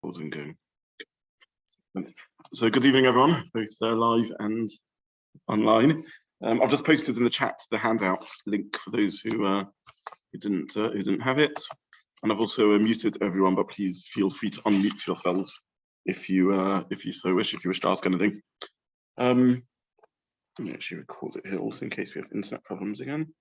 Recording going. So good evening, everyone, both live and online. I've just posted in the chat the handout link for those who didn't have it, and I've also muted everyone. But please feel free to unmute yourselves if you so wish, if you wish to ask anything. Let me actually record it here also in case we have internet problems again.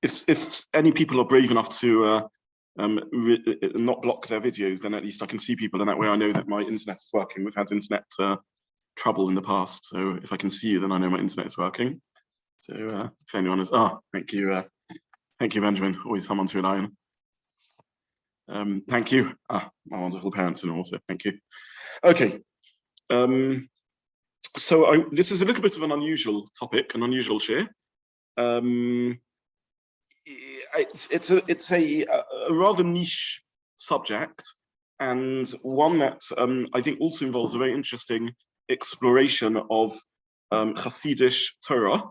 If any people are brave enough to not block their videos, then at least I can see people, and that way I know that my internet is working. We've had internet trouble in the past, so if I can see you, then I know my internet is working. So if anyone is, thank you, Benjamin. Always someone to rely on. Thank you, my wonderful parents and also thank you. Okay, so this is a little bit of an unusual topic, an unusual shiur. It's a rather niche subject, and one that I think also involves a very interesting exploration of Chassidish Torah,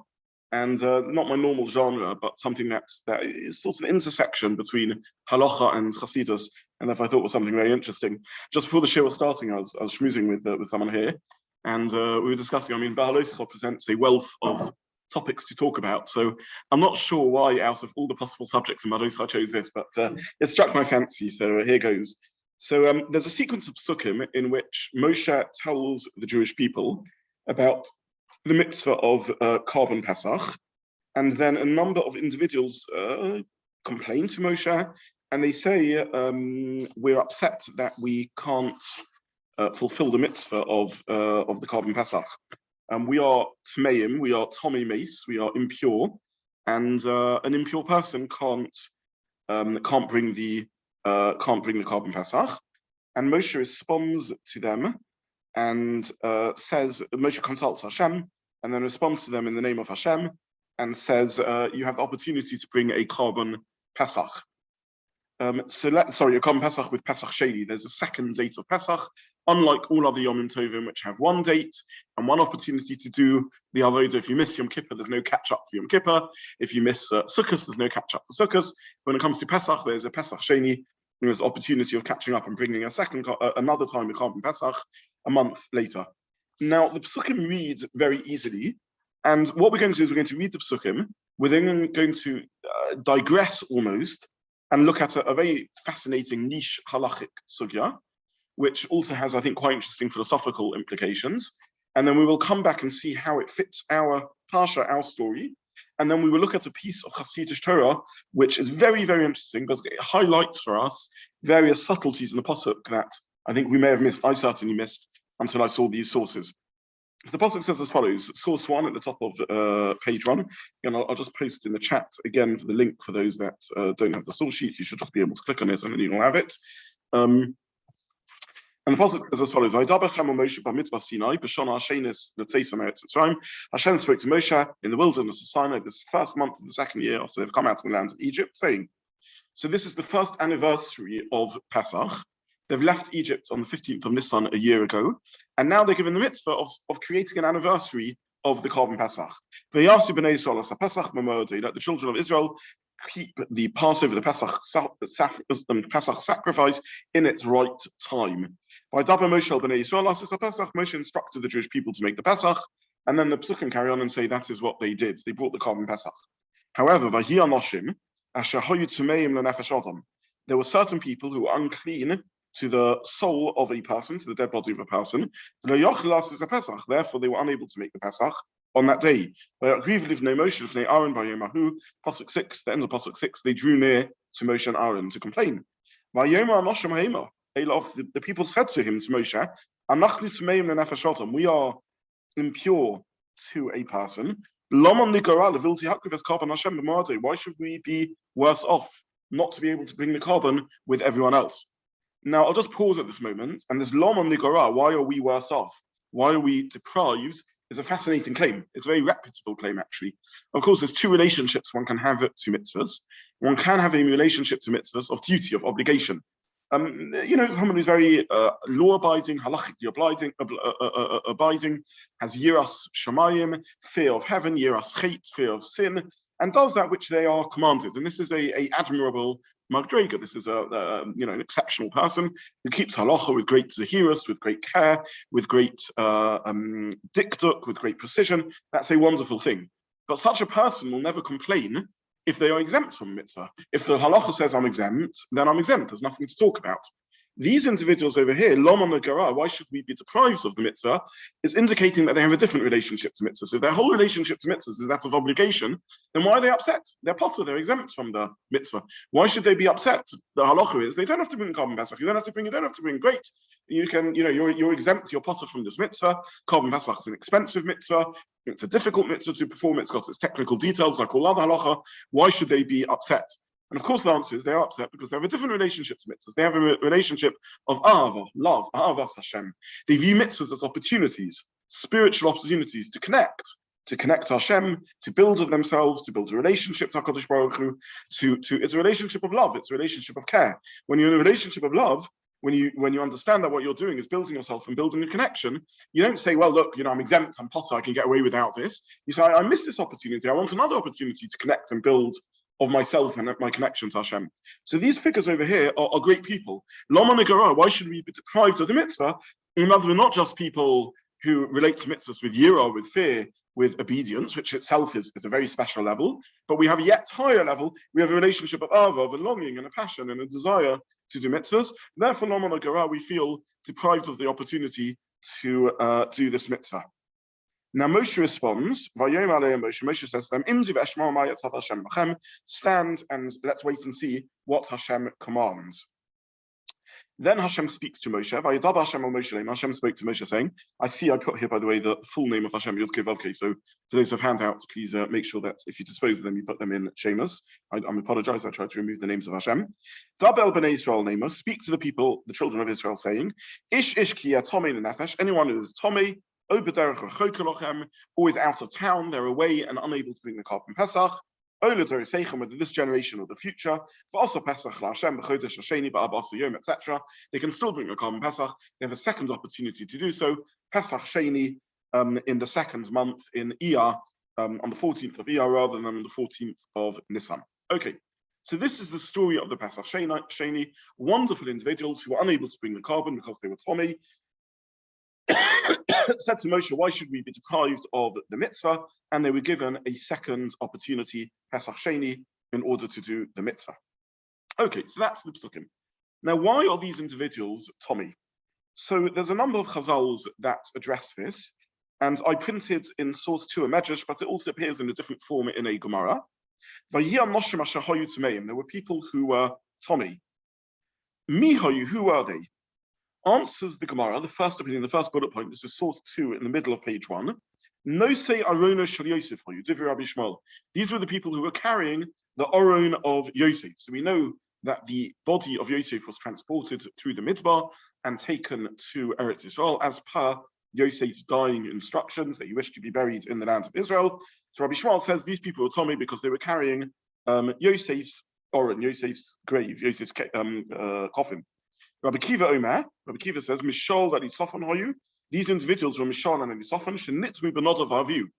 and not my normal genre, but something that is sort of an intersection between Halacha and Chassidus, and that I thought was something very interesting. Just before the show was starting, I was schmoozing with someone here, and we were discussing. I mean, Baha'alosecha presents a wealth of topics to talk about, so I'm not sure why out of all the possible subjects in Baha'alosecha I chose this, but it struck my fancy, so here goes. So there's a sequence of psukim in which Moshe tells the Jewish people about the mitzvah of Korban Pesach, and then a number of individuals complain to Moshe, and they say, we're upset that we can't fulfill the mitzvah of the Korban Pesach. We are tmeim, we are tomei mace, we are impure, and an impure person can't bring the Korban Pesach. And Moshe responds to them and says, Moshe consults Hashem and then responds to them in the name of Hashem and says, you have the opportunity to bring a Korban Pesach. A Korban Pesach with Pesach Sheni. There's a second date of Pesach, unlike all other Yomim Tovim, which have one date and one opportunity to do the avodah. If you miss Yom Kippur, there's no catch up for Yom Kippur. If you miss Sukkot, there's no catch up for Sukkot. When it comes to Pesach, there's a Pesach Sheni. There's the opportunity of catching up and bringing another time a Korban Pesach a month later. Now, the psukim read very easily, and what we're going to do is we're going to read the psukim. We're then going to digress almost and look at a very fascinating niche halachic sugya, which also has, I think, quite interesting philosophical implications. And then we will come back and see how it fits our Parsha, our story. And then we will look at a piece of Chassidish Torah, which is very, very interesting because it highlights for us various subtleties in the Pasuk that I think we may have missed. I certainly missed until I saw these sources. So the Pasuk says as follows, source 1 at the top of page 1, and I'll just post in the chat again for the link for those that don't have the source sheet. You should just be able to click on it and then you'll have it. And the Pasuk says as follows, Hashem spoke to Moshe in the wilderness of Sinai, this first month of the second year after they've come out of the land of Egypt, saying, so this is the first anniversary of Pesach. They've left Egypt on the 15th of Nisan a year ago, and now they're given the mitzvah of creating an anniversary of the Korban Pesach. Let the children of Israel keep the Passover, the Pesach sacrifice in its right time. Moshe instructed the Jewish people to make the Pesach, and then the psukim carry on and say that is what they did. They brought the Korban Pesach. However, there were certain people who were unclean to the soul of a person, to the dead body of a person. Therefore, they were unable to make the Pesach on that day. Pasuk 6, the end of Pasuk 6, they drew near to Moshe and Aaron to complain. The people said to him, to Moshe, we are impure to a person. Why should we be worse off not to be able to bring the carbon with everyone else? Now, I'll just pause at this moment, and this Lomam Nikora, why are we worse off? Why are we deprived? Is a fascinating claim. It's a very reputable claim, actually. Of course, there's two relationships one can have to mitzvahs. One can have a relationship to mitzvahs of duty, of obligation. Someone who's very law-abiding, halachically abiding, has yiras shamayim, fear of heaven, yiras chet, fear of sin, and does that which they are commanded. And this is a admirable Magdrega. This is an exceptional person who keeps halacha with great zahirus, with great care, with great dikduk, with great precision. That's a wonderful thing. But such a person will never complain if they are exempt from mitzvah. If the halacha says I'm exempt, then I'm exempt. There's nothing to talk about. These individuals over here, Lama Nagara, why should we be deprived of the mitzvah, is indicating that they have a different relationship to mitzvah. So if their whole relationship to mitzvahs is that of obligation, then why are they upset? They're potter, they're exempt from the mitzvah. Why should they be upset? The halacha is they don't have to bring Korban Pesach. You don't have to bring great. You can, you're exempt, you're potter from this mitzvah. Korban Pesach is an expensive mitzvah. It's a difficult mitzvah to perform. It's got its technical details like all other halacha. Why should they be upset? And of course, the answer is they are upset because they have a different relationship to mitzvahs. They have a relationship of ahava, love, ahavas Hashem. They view mitzvahs as opportunities, spiritual opportunities to connect to Hashem, to build themselves, to build a relationship to HaKadosh Baruch Hu, it's a relationship of love, it's a relationship of care. When you're in a relationship of love, when you understand that what you're doing is building yourself and building a connection, you don't say, well, look, I'm exempt, I'm potter, I can get away without this. You say, I missed this opportunity, I want another opportunity to connect and build of myself and my connection to Hashem. So these figures over here are great people. Lama Nagara, why should we be deprived of the mitzvah? In other words, not just people who relate to mitzvahs with yirah, with fear, with obedience, which itself is a very special level, but we have a yet higher level. We have a relationship of ava, of a longing and a passion and a desire to do mitzvahs. Therefore, Lama Nagara, we feel deprived of the opportunity to do this mitzvah. Now Moshe responds, Moshe says to them, stand and let's wait and see what Hashem commands. Then Hashem speaks to Moshe. Hashem spoke to Moshe saying, I see I put here, by the way, the full name of Hashem, Yod Kei Vav Kei. So for those who have handouts, please make sure that if you dispose of them, you put them in Shemus. I apologize, I tried to remove the names of Hashem. Dabel B'nai Yisrael Namos, speak to the people, the children of Israel, saying, Ish ki Tomei Nefesh, anyone who is Tomei, always out of town, they're away and unable to bring the Korban Pesach. Whether this generation or the future, etc. They can still bring a Korban Pesach. They have a second opportunity to do so. Pesach Sheni in the second month in Iyar, on the 14th of Iyar rather than on the 14th of Nisan. Okay, so this is the story of the Pesach Sheni. Wonderful individuals who were unable to bring the Korban because they were Tomei. Said to Moshe, why should we be deprived of the mitzvah? And they were given a second opportunity, Pesach Sheni, in order to do the mitzvah. Okay, so that's the Pesukim. Now, why are these individuals Tomei? So there's a number of Chazals that address this, and I printed in source 2 a Medrash, but it also appears in a different form in a Gemara. There were people who were Tomei. Mihayu, who were they? Answers the Gemara, the first opinion, the first bullet point. This is source 2 in the middle of page 1. No say Arona Shel Yosef for you, Divrei Rabbi Shmuel. These were the people who were carrying the Aron of Yosef. So we know that the body of Yosef was transported through the Midbar and taken to Eretz Israel as per Yosef's dying instructions that he wished to be buried in the land of Israel. So Rabbi Shmuel says these people were Tomei because they were carrying Yosef's Aron, Yosef's grave, Yosef's coffin. Rabbi Kiva says, Mishal V'Nisofan Hayu. These individuals were Mishal and Nisofan, Shenitmu B'Nodav Avihu.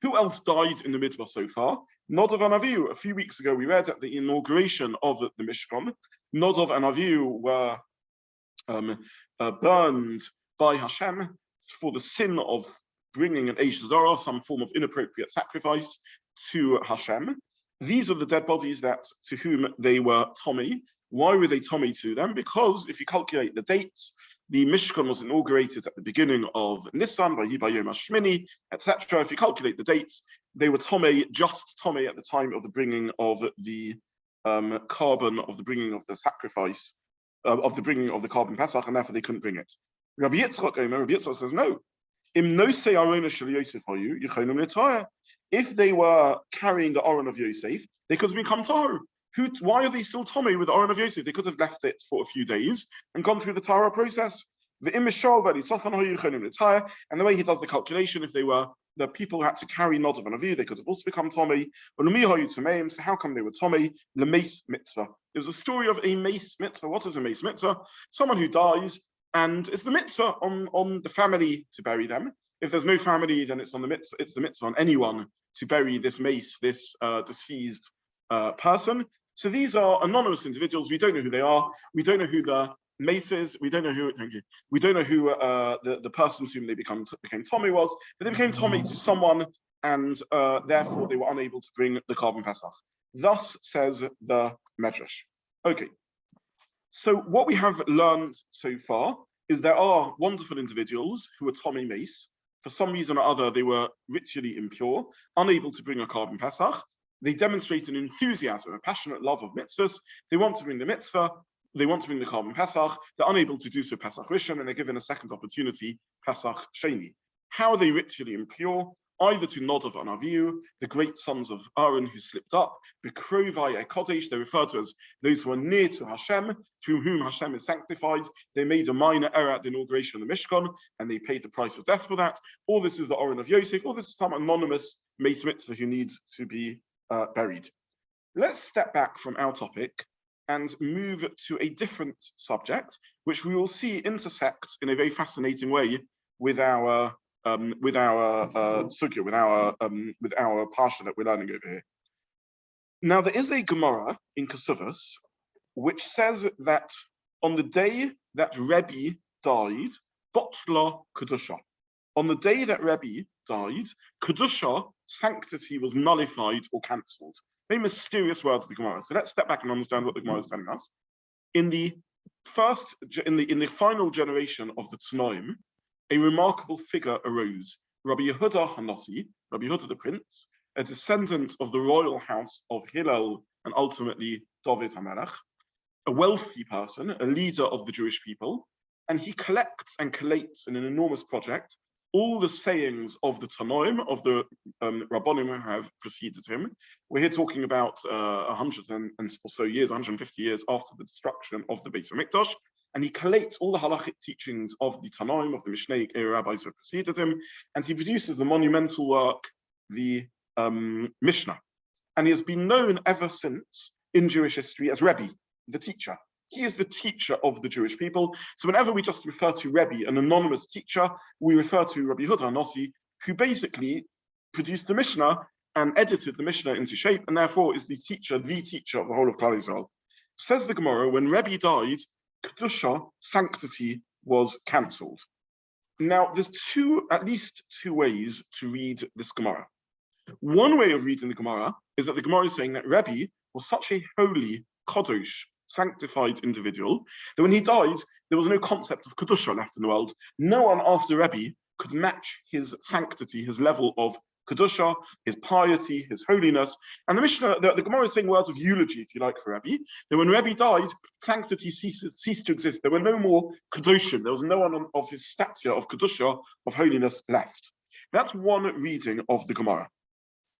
Who else died in the Midbar so far? Nodav and Avihu. A few weeks ago, we read at the inauguration of the Mishkan, Nodav and Avihu were burned by Hashem for the sin of bringing an Eish Zorah, some form of inappropriate sacrifice, to Hashem. These are the dead bodies to whom they were Tomei. Why were they Tomei to them? Because if you calculate the dates, the Mishkan was inaugurated at the beginning of Nisan, by Yom HaShmini, etc. If you calculate the dates, they were Tomei, just Tomei at the time of the bringing of the carbon, of the bringing of the sacrifice, of the bringing of the Korban Pesach, and therefore they couldn't bring it. Rabbi Yitzchak says, no. If they were carrying the Aron of Yosef, they could have become Tahor. Why are they still Tomei with the Aron of Yosef? They could have left it for a few days and gone through the Tahara process. And the way he does the calculation, if they were the people who had to carry Nodav and Avihu, they could have also become Tomei. So how come they were Tomei? The Mace Mitzvah. It was a story of a Mace Mitzvah. What is a Mace Mitzvah? Someone who dies, and it's the mitzvah on the family to bury them. If there's no family, then it's the mitzvah on anyone to bury this mace, this deceased person. So these are anonymous individuals. We don't know who they are. We don't know who the mace is. We don't know who. Thank you. We don't know who the person to whom they became Tommy was. But they became Tommy to someone, and therefore they were unable to bring the Korban Pesach. Thus says the Medrash. Okay. So what we have learned so far is there are wonderful individuals who are Tommy mace. For some reason or other, they were ritually impure, unable to bring a Korban Pesach. They demonstrate an enthusiasm, a passionate love of mitzvahs. They want to bring the mitzvah. They want to bring the Korban Pesach. They're unable to do so Pesach Rishon, and they're given a second opportunity, Pesach Sheni. How are they ritually impure? Either to Nadav and Avihu, the great sons of Aaron who slipped up, Bekrovai Kodesh, they're referred to as those who are near to Hashem, through whom Hashem is sanctified. They made a minor error at the inauguration of the Mishkan, and they paid the price of death for that. Or this is the Oren of Yosef, or this is some anonymous Meis Mitzvah who needs to be buried. Let's step back from our topic and move to a different subject, which we will see intersect in a very fascinating way with our sugya, with our parsha that we're learning over here. Now, there is a Gemara in Kesuvos which says that on the day that Rebbe died, Botla Kedusha. On the day that Rebbe died, Kedusha, sanctity, was nullified or cancelled. Very mysterious words of the Gemara. So let's step back and understand what the Gemara is telling us. In the final generation of the Tanoim, a remarkable figure arose, Rabbi Yehuda Hanassi, Rabbi Yehuda the Prince, a descendant of the royal house of Hillel and ultimately David HaMelech, a wealthy person, a leader of the Jewish people, and he collects and collates in an enormous project all the sayings of the Tanoim, of the Rabbonim who have preceded him. We're here talking about 100 and or so years, 150 years after the destruction of the Beis HaMikdash, and he collates all the halachic teachings of the Tanoim, of the Mishnaic era rabbis who have preceded him, and he produces the monumental work, the Mishnah. And he has been known ever since in Jewish history as Rebbe, the teacher. He is the teacher of the Jewish people. So whenever we just refer to Rebbe, an anonymous teacher, we refer to Rabbi Yehuda Hanassi, who basically produced the Mishnah and edited the Mishnah into shape, and therefore is the teacher of the whole of Klal Yisrael. Says the Gemara, when Rebbe died, Kedusha, sanctity, was cancelled. Now, there's at least two ways to read this Gemara. One way of reading the Gemara is that the Gemara is saying that Rebbe was such a holy, kadosh, sanctified individual, that when he died, there was no concept of Kedusha left in the world. No one after Rebbe could match his sanctity, his level of Kedusha, his piety, his holiness. And the Mishnah, the Gemara is saying words of eulogy, if you like, for Rebbe, that when Rebbe died, sanctity ceased to exist. There were no more Kedoshim. There was no one of his stature of Kedusha, of holiness, left. That's one reading of the Gemara.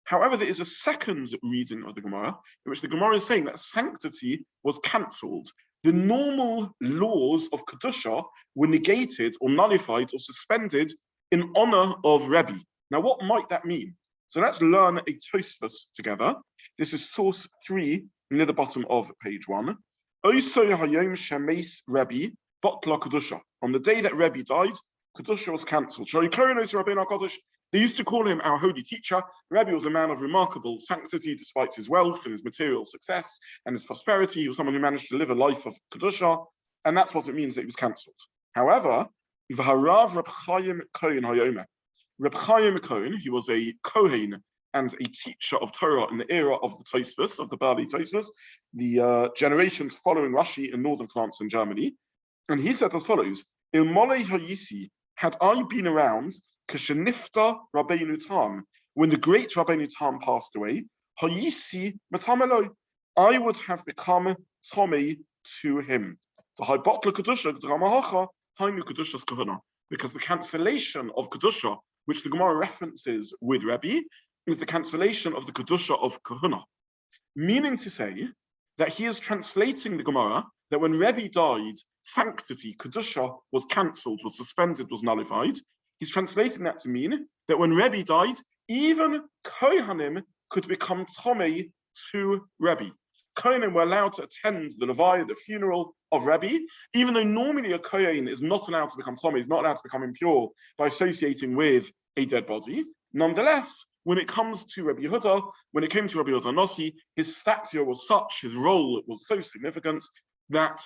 However, there is a second reading of the Gemara, in which the Gemara is saying that sanctity was cancelled. The normal laws of Kedusha were negated or nullified or suspended in honor of Rebbe. Now, what might that mean? So let's learn a Tosfos together. This is source 3 near the bottom of page 1. On the day that Rebbe died, Kedusha was cancelled. They used to call him our holy teacher. Rebbe was a man of remarkable sanctity despite his wealth and his material success and his prosperity. He was someone who managed to live a life of Kedusha, and that's what it means that he was cancelled. However, V'harav Reb Chaim Cohen Hayomer. Reb Chaim Cohen, he was a Cohen and a teacher of Torah in the era of the Tosfos, of the Beha'alotecha, the generations following Rashi in northern France and Germany. And he said as follows, Ilmolei Hayisi, had I been around, Kashenifta Rabbeinu Tam, when the great Rabbeinu Tam passed away, Hayisi Matamelo, I would have become Tomei to him. Because the cancellation of Kedusha, which the Gemara references with Rebbe, is the cancellation of the Kedusha of Kahuna. Meaning to say that he is translating the Gemara that when Rebbe died, sanctity, Kedusha, was cancelled, was suspended, was nullified. He's translating that to mean that when Rebbe died, even Kohanim could become Tomei to Rebbe. Kohenim were allowed to attend the Levaya, the funeral of Rabbi, even though normally a Kohen is not allowed to become Tomei, he's not allowed to become impure by associating with a dead body. Nonetheless, when it comes to Rabbi Yehuda, when it came to Rabbi Yehuda Nossi, his stature was such, his role was so significant that,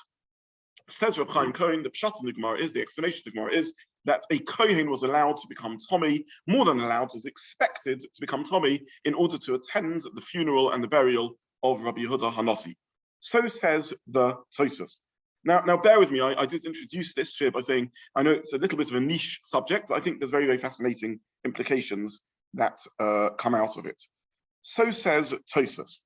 says Reb Chaim Cohen, the Pshat in the Gemara is, the explanation of the Gemara is, that a Kohen was allowed to become Tomei, more than allowed, was expected to become Tomei in order to attend the funeral and the burial of Rabbi Yehuda Hanossi. So says the Tosfos. Now, bear with me, I did introduce this shir by saying, I know it's a little bit of a niche subject, but I think there's very, very fascinating implications that come out of it. So says Tosfos.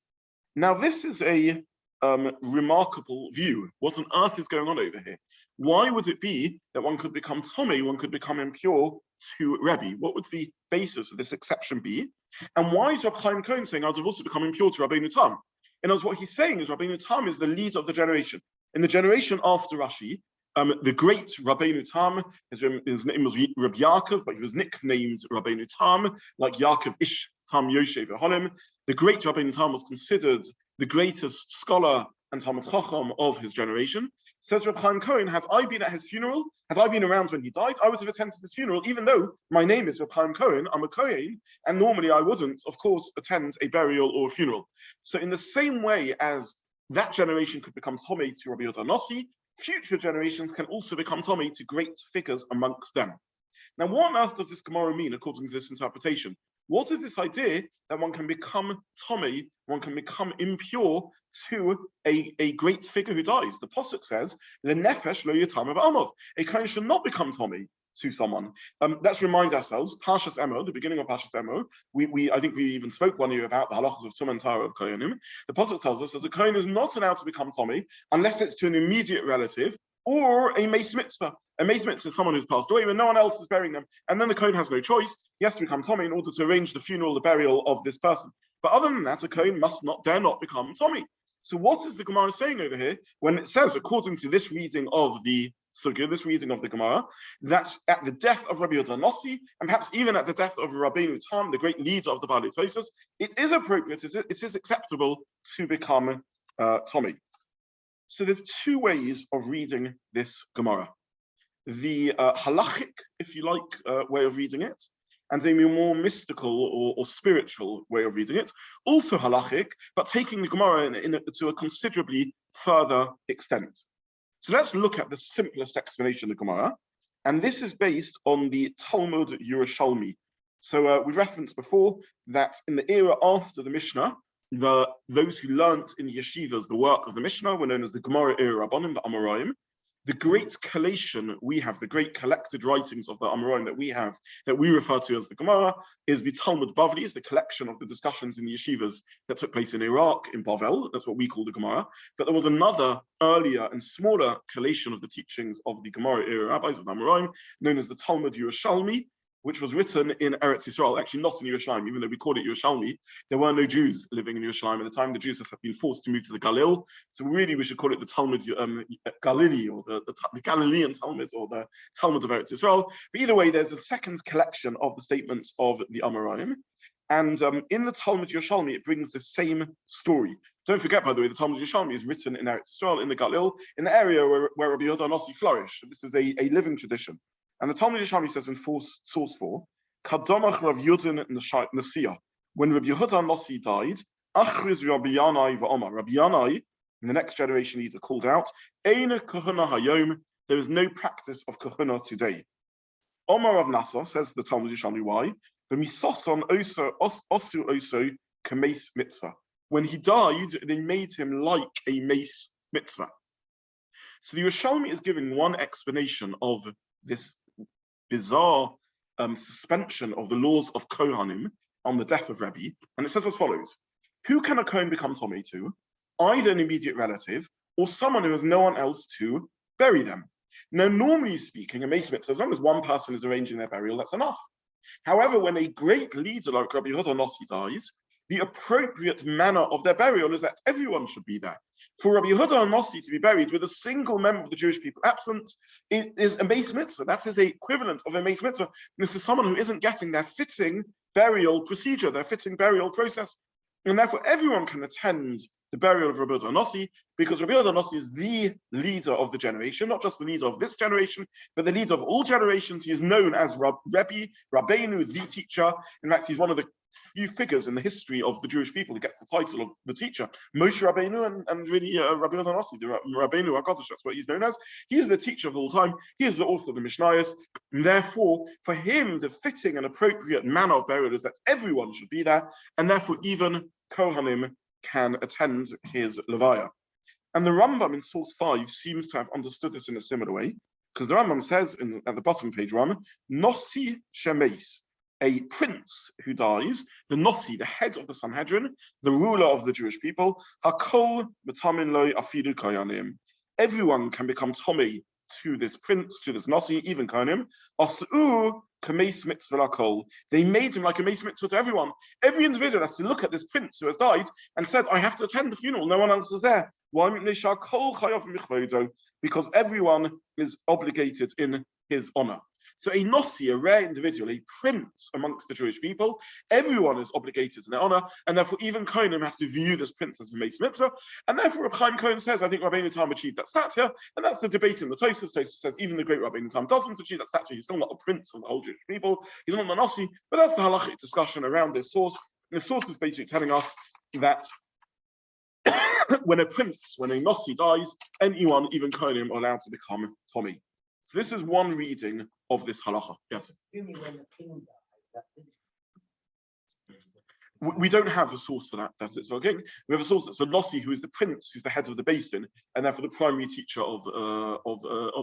Now, this is a remarkable view. What on earth is going on over here? Why would it be that one could become Tomei, one could become impure to Rebbe? What would the basis of this exception be? And why is Rabbi Chaim Cohen saying, I'd have also become impure to Rabbeinu Tam? In other words, what he's saying is Rabbeinu Tam is the leader of the generation. In the generation after Rashi, the great Rabbeinu Tam, his name was Rabbi Yaakov, but he was nicknamed Rabbeinu Tam, like Yaakov Ish Tam Yosef Holim. The great Rabbeinu Tam was considered the greatest scholar and Talmud Chacham of his generation. Says Reb Chaim Cohen, had I been at his funeral, had I been around when he died, I would have attended his funeral, even though my name is Reb Chaim Cohen, I'm a Kohen, and normally I wouldn't, of course, attend a burial or a funeral. So in the same way as that generation could become Tomei to Rabbi Yehuda Nossi, future generations can also become Tomei to great figures amongst them. Now, what on earth does this Gemara mean according to this interpretation? What is this idea that one can become Tomei, one can become impure to a great figure who dies? The Pasuk says, "Lenefesh lo yatam b'amov." A Kohen should not become Tomei to someone. Let's remind ourselves, Parshat Emo, the beginning of Parshat Emo, I think we even spoke one year about the halachas of Tumah and Tara of Kohenim. The Pasuk tells us that the Kohen is not allowed to become Tomei unless it's to an immediate relative or a Meis Mitzvah. A Meis Mitzvah is someone who's passed away when no one else is burying them. And then the Kohen has no choice. He has to become Tomei in order to arrange the funeral, the burial of this person. But other than that, a Kohen dare not become Tomei. So what is the Gemara saying over here when it says, according to this reading of the Sugya, this reading of the Gemara, that at the death of Rabbi Yehuda Nossi, and perhaps even at the death of Rabbeinu Tam, the great leader of the Bahaalotecha, it is appropriate, it is acceptable to become Tomei. So there's two ways of reading this Gemara. The halachic, if you like, way of reading it, and a more mystical or spiritual way of reading it, also halachic, but taking the Gemara to a considerably further extent. So let's look at the simplest explanation of the Gemara, and this is based on the Talmud Yerushalmi. So we referenced before that in the era after the Mishnah, those who learnt in yeshivas the work of the Mishnah were known as the Gemara era Rabbanim, the Amoraim. The great collation we have, the great collected writings of the Amoraim that we have, that we refer to as the Gemara, is the Talmud Bavli, is the collection of the discussions in the yeshivas that took place in Iraq, in Bavel. That's what we call the Gemara. But there was another earlier and smaller collation of the teachings of the Gemara era rabbis of the Amoraim, known as the Talmud Yerushalmi, which was written in Eretz Yisrael, actually not in Yerushalayim, even though we called it Yerushalmi. There were no Jews living in Yerushalayim at the time. The Jews have been forced to move to the Galil. So really we should call it the Talmud Galili, or the Galilean Talmud, or the Talmud of Eretz Yisrael. But either way, there's a second collection of the statements of the Amoraim. And in the Talmud Yerushalmi, it brings the same story. Don't forget, by the way, the Talmud Yerushalmi is written in Eretz Yisrael, in the Galil, in the area where Rabbi Yehuda Nossi flourished. This is a living tradition. And the Talmud Yerushalmi says in source 4, Kadamach Rav Yudin Nasiya, when Rabbi Yehuda Nossi died, Achriz Rabbi Yanai v'Omar. Rabbi Yanai, in the next generation leader, called out, Eina Kahuna Hayom, there is no practice of Kahuna today. Omar Rav Nasa, says the Talmud Yerushalmi, why? V'misoson osu oso kameis mitzvah. When he died, they made him like a mace mitzvah. So the Yerushalmi is giving one explanation of this bizarre suspension of the laws of Kohanim on the death of Rebbe, and it says as follows: who can a Kohen become Tomei to? Either an immediate relative or someone who has no one else to bury them. Now, normally speaking, a Meis Mitzvah, as long as one person is arranging their burial, that's enough. However, when a great leader like Rabbi Yehuda Nossi dies, the appropriate manner of their burial is that everyone should be there. For Rabbi Yehuda Nossi to be buried with a single member of the Jewish people absent is a Meis Mitzvah. That is a equivalent of a Meis Mitzvah. This is someone who isn't getting their fitting burial procedure, their fitting burial process. And therefore, everyone can attend the burial of Rabbi Zobin, because Rabbi Zobin is the leader of the generation, not just the leader of this generation, but the leader of all generations. He is known as Rabbeinu, the teacher. In fact, he's one of the few figures in the history of the Jewish people who gets the title of the teacher. Moshe Rabbeinu and really Rabbi Zobin, the Rabbeinu HaKadosh, that's what he's known as. He is the teacher of all time. He is the author of the Mishnayos. And therefore, for him, the fitting and appropriate manner of burial is that everyone should be there, and therefore even Kohanim can attend his levaya. And the Rambam in source 5 seems to have understood this in a similar way, because the Rambam says at the bottom of page 1, Nossi Shemeis, a prince who dies, the Nossi, the head of the Sanhedrin, the ruler of the Jewish people, Hakol Metamin Loi Afidu Koyanim. Everyone can become Tomei to this prince, to this Nossi, even Kohanim. Asu Kameis Mitzvah Lakol. They made him like a Meis Mitzvah to everyone. Every individual has to look at this prince who has died and said, I have to attend the funeral. No one else is there. Why? Because everyone is obligated in his honor. So a Nossi, a rare individual, a prince amongst the Jewish people, everyone is obligated in their honor, and therefore even Kohanim have to view this prince as a Meis Mitzvah. And therefore Reb Chaim Cohen says, I think Rabbeinu Tam achieved that stature, and that's the debate in the Tosfos. Tosfos says even the great Rabbeinu Tam doesn't achieve that stature. He's still not a prince of the whole Jewish people. He's not a Nossi, but that's the halachic discussion around this source. And the source is basically telling us that when a Nossi dies, anyone, even Kohanim, are allowed to become Tomei. So this is one reading of this halacha. Yes. We don't have a source for that. That's it. So again, we have a source that's for Nossi, who is the prince, who's the head of the Beis Din, and therefore the primary teacher of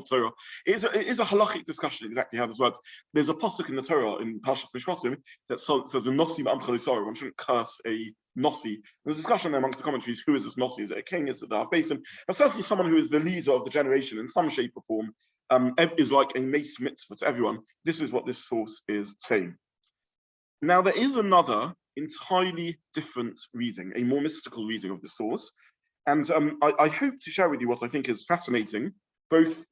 Torah. It is a halachic discussion exactly how this works. There's a pasuk in the Torah in Parshat Mishpatim that says the Nossi b'amchal yisrael. One shouldn't curse a Nossi. There's a discussion there amongst the commentaries. Who is this Nossi? Is it a king? Is it the Beis Din? But certainly someone who is the leader of the generation in some shape or form is like a Meis Mitzvah to everyone. This is what this source is saying. Now there is another entirely different reading, a more mystical reading of the source. And I hope to share with you what I think is fascinating, both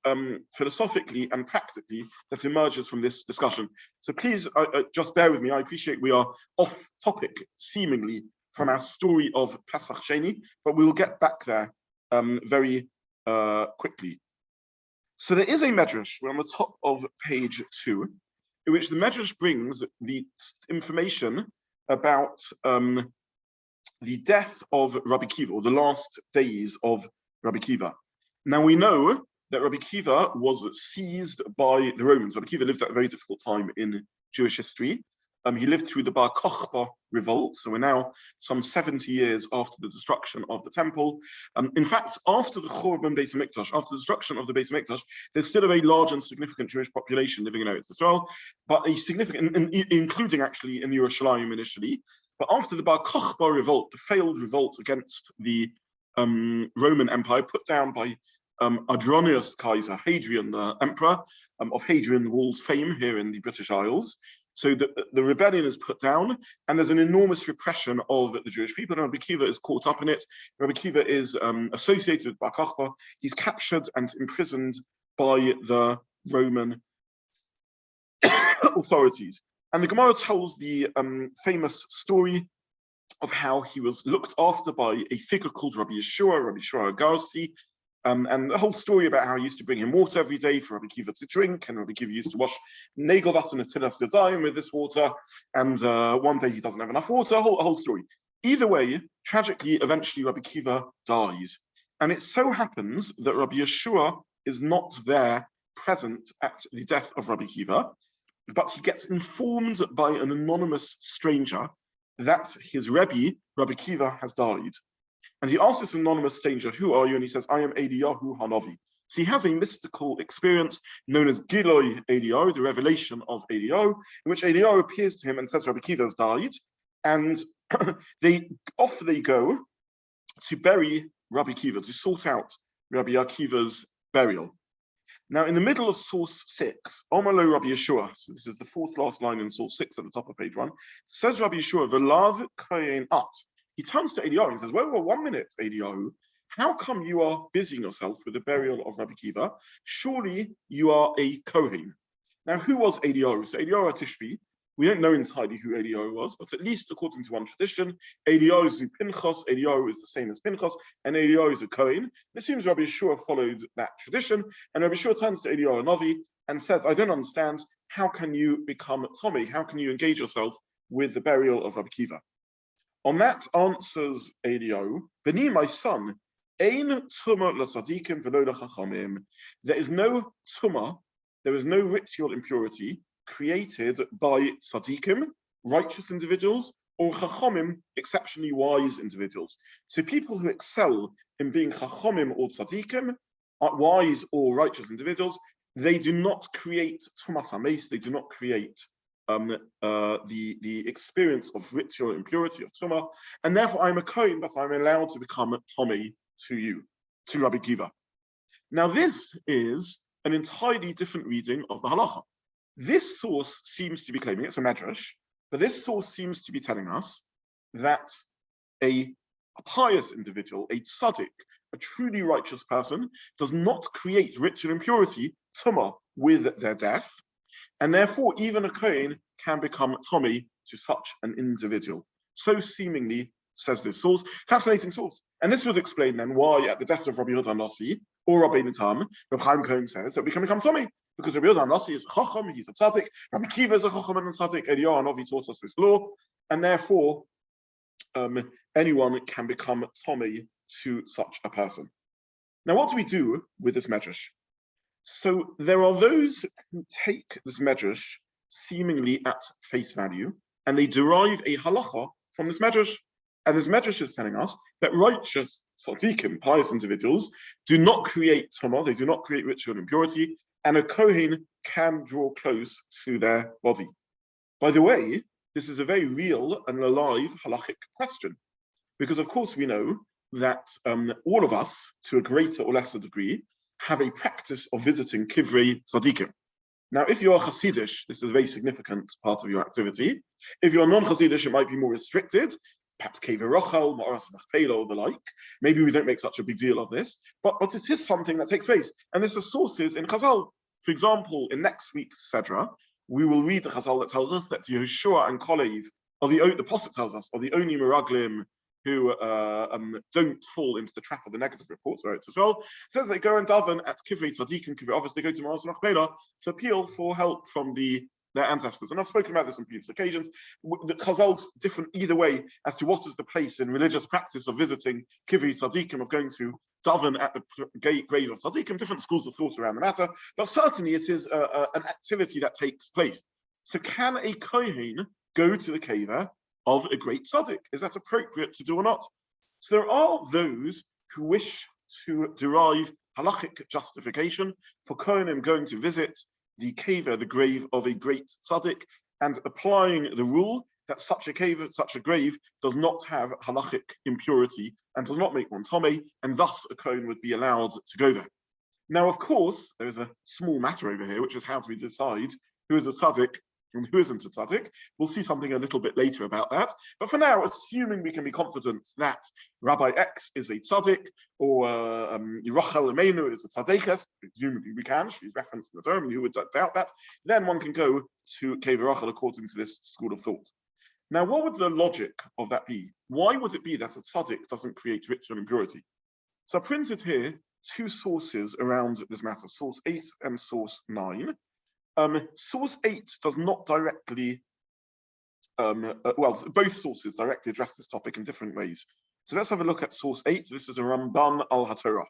philosophically and practically, that emerges from this discussion. So please just bear with me. I appreciate we are off topic, seemingly, from our story of Pesach Sheni, but we'll get back there very quickly. So there is a medrash, we're on the top of page 2, in which the medrash brings the information about the death of Rabbi Kiva, or the last days of Rabbi Kiva. Now we know that Rabbi Kiva was seized by the Romans. Rabbi Kiva lived at a very difficult time in Jewish history. He lived through the Bar Kokhba revolt, so we're now some 70 years after the destruction of the temple. In fact, after the Korban Pesach, after the destruction of the Beis Hamikdash, there's still a very large and significant Jewish population living in Eretz Israel, but a significant, including actually in Yerushalayim initially. But after the Bar Kokhba revolt, the failed revolt against the Roman Empire, put down by Adronius Kaiser, Hadrian the Emperor, of Hadrian Wall's fame here in the British Isles. So the rebellion is put down, and there's an enormous repression of the Jewish people, and Rabbi Kiva is caught up in it. Rabbi Kiva is associated with Bar Kokhba. He's captured and imprisoned by the Roman authorities. And the Gemara tells the famous story of how he was looked after by a figure called Rabbi Yeshua Garsi, and the whole story about how he used to bring him water every day for Rabbi Kiva to drink, and Rabbi Kiva used to wash Negelvas and Atilas Yadayim with this water, and one day he doesn't have enough water, a whole story. Either way, tragically, eventually Rabbi Kiva dies. And it so happens that Rabbi Yeshua is not there present at the death of Rabbi Kiva, but he gets informed by an anonymous stranger that his Rebbe, Rabbi Kiva, has died. And he asks this anonymous stranger, who are you? And he says, I am Eliyahu Hanavi. So he has a mystical experience known as Giloi Eliyahu, the revelation of Eliyahu, in which Eliyahu appears to him and says Rabbi Kiva has died. And they go to bury Rabbi Kiva, to sort out Rabbi Akiva's burial. Now, in the middle of source 6, Omalo Rabbi Yeshua, so this is the fourth last line in source 6 at the top of page 1, says Rabbi Yeshua, V'lav Kohen At. He turns to Eliyahu and says, well, 1 minute, Eliyahu, how come you are busying yourself with the burial of Rabbi Kiva? Surely you are a Cohen. Now, who was Eliyahu? So Eliyahu Tishbi We don't know entirely who Eliyahu was, but at least according to one tradition, Eliyahu is Pinchas, Eliyahu is the same as Pinchas, and Eliyahu is a Cohen. It seems Rabbi Yeshua followed that tradition, and Rabbi Yeshua turns to Eliyahu Navi and says, I don't understand, how can you become Tommy? How can you engage yourself with the burial of Rabbi Kiva? On that answers Eliyahu, Beni, my son, Ein Tumah l'tzadikim v'lo l'chachamim. There is no Tumah, there is no ritual impurity created by tzadikim, righteous individuals, or chachamim, exceptionally wise individuals. So people who excel in being chachamim or tzadikim, wise or righteous individuals, they do not create tumas hameis, they do not create the experience of ritual impurity of tumah, and therefore I'm a Kohen, but I'm allowed to become Tommy to you, to Rabbi Kiva. Now this is an entirely different reading of the Halacha. This source seems to be claiming, it's a medrash, but this source seems to be telling us that a pious individual, a tzaddik, a truly righteous person, does not create ritual impurity, tumah, with their death, and therefore even a Kohen can become Tommy to such an individual. So seemingly says this source, fascinating source. And this would explain then why at the death of Rabbi Yehuda Nasi or Rabbi Natam, Rabbi Chaim Cohen says that we can become Tommy, because Rabbi Yehuda Nasi is a chacham, he's a tzaddik, Rabbi Kiva is a chacham and a tzaddik, Eliyahu Hanavi taught us this law, and therefore anyone can become Tommy to such a person. Now what do we do with this medrash? So there are those who take this medrash seemingly at face value, and they derive a halacha from this medrash. And this medrash is telling us that righteous tzadikim, pious individuals, do not create tumah, they do not create ritual impurity, and a Kohen can draw close to their body. By the way, this is a very real and alive halachic question, because of course we know that all of us, to a greater or lesser degree, have a practice of visiting Kivrei Tsadikim. Now, if you're Chassidish, this is a very significant part of your activity. If you're non-Chassidish, it might be more restricted, perhaps Kever Rachel, Meoras HaMachPelah, or the like. Maybe we don't make such a big deal of this, but it is something that takes place. And this is sources in Chazal. For example, in next week's Sedra, we will read the Chazal that tells us that Yehoshua and Kalev are the Pasuk tells us, are the only Meraglim who don't fall into the trap of the negative reports, right? As well, it says they go and daven at Kivrei Tsadikim, Kivrei Office, they go to Meoras HaMachPelah to appeal for help from their ancestors. And I've spoken about this on previous occasions. The Chazal's different either way as to what is the place in religious practice of visiting Kivrei Tsadikim, of going to daven at the grave of Tzadikim. Different schools of thought around the matter, but certainly it is an activity that takes place. So can a Kohen go to the kever of a great tzaddik? Is that appropriate to do or not? So there are those who wish to derive halachic justification for Kohenim going to visit the kever, the grave of a great tzaddik, and applying the rule that such a kever, such a grave, does not have halachic impurity and does not make one tomei, and thus a Kohen would be allowed to go there. Now, of course, there is a small matter over here, which is how do we decide who is a tzaddik and who isn't a tzaddik. We'll see something a little bit later about that. But for now, assuming we can be confident that Rabbi X is a tzaddik, or Rachel Imenu is a tzaddikas, presumably we can, she's referenced in the Torah, who would doubt that, then one can go to Kever Rachel according to this school of thought. Now, what would the logic of that be? Why would it be that a tzaddik doesn't create ritual impurity? So I printed here two sources around this matter, source 8 and source 9. Source 8 does not directly, both sources directly address this topic in different ways. So let's have a look at source 8. This is a Ramban al HaTorah.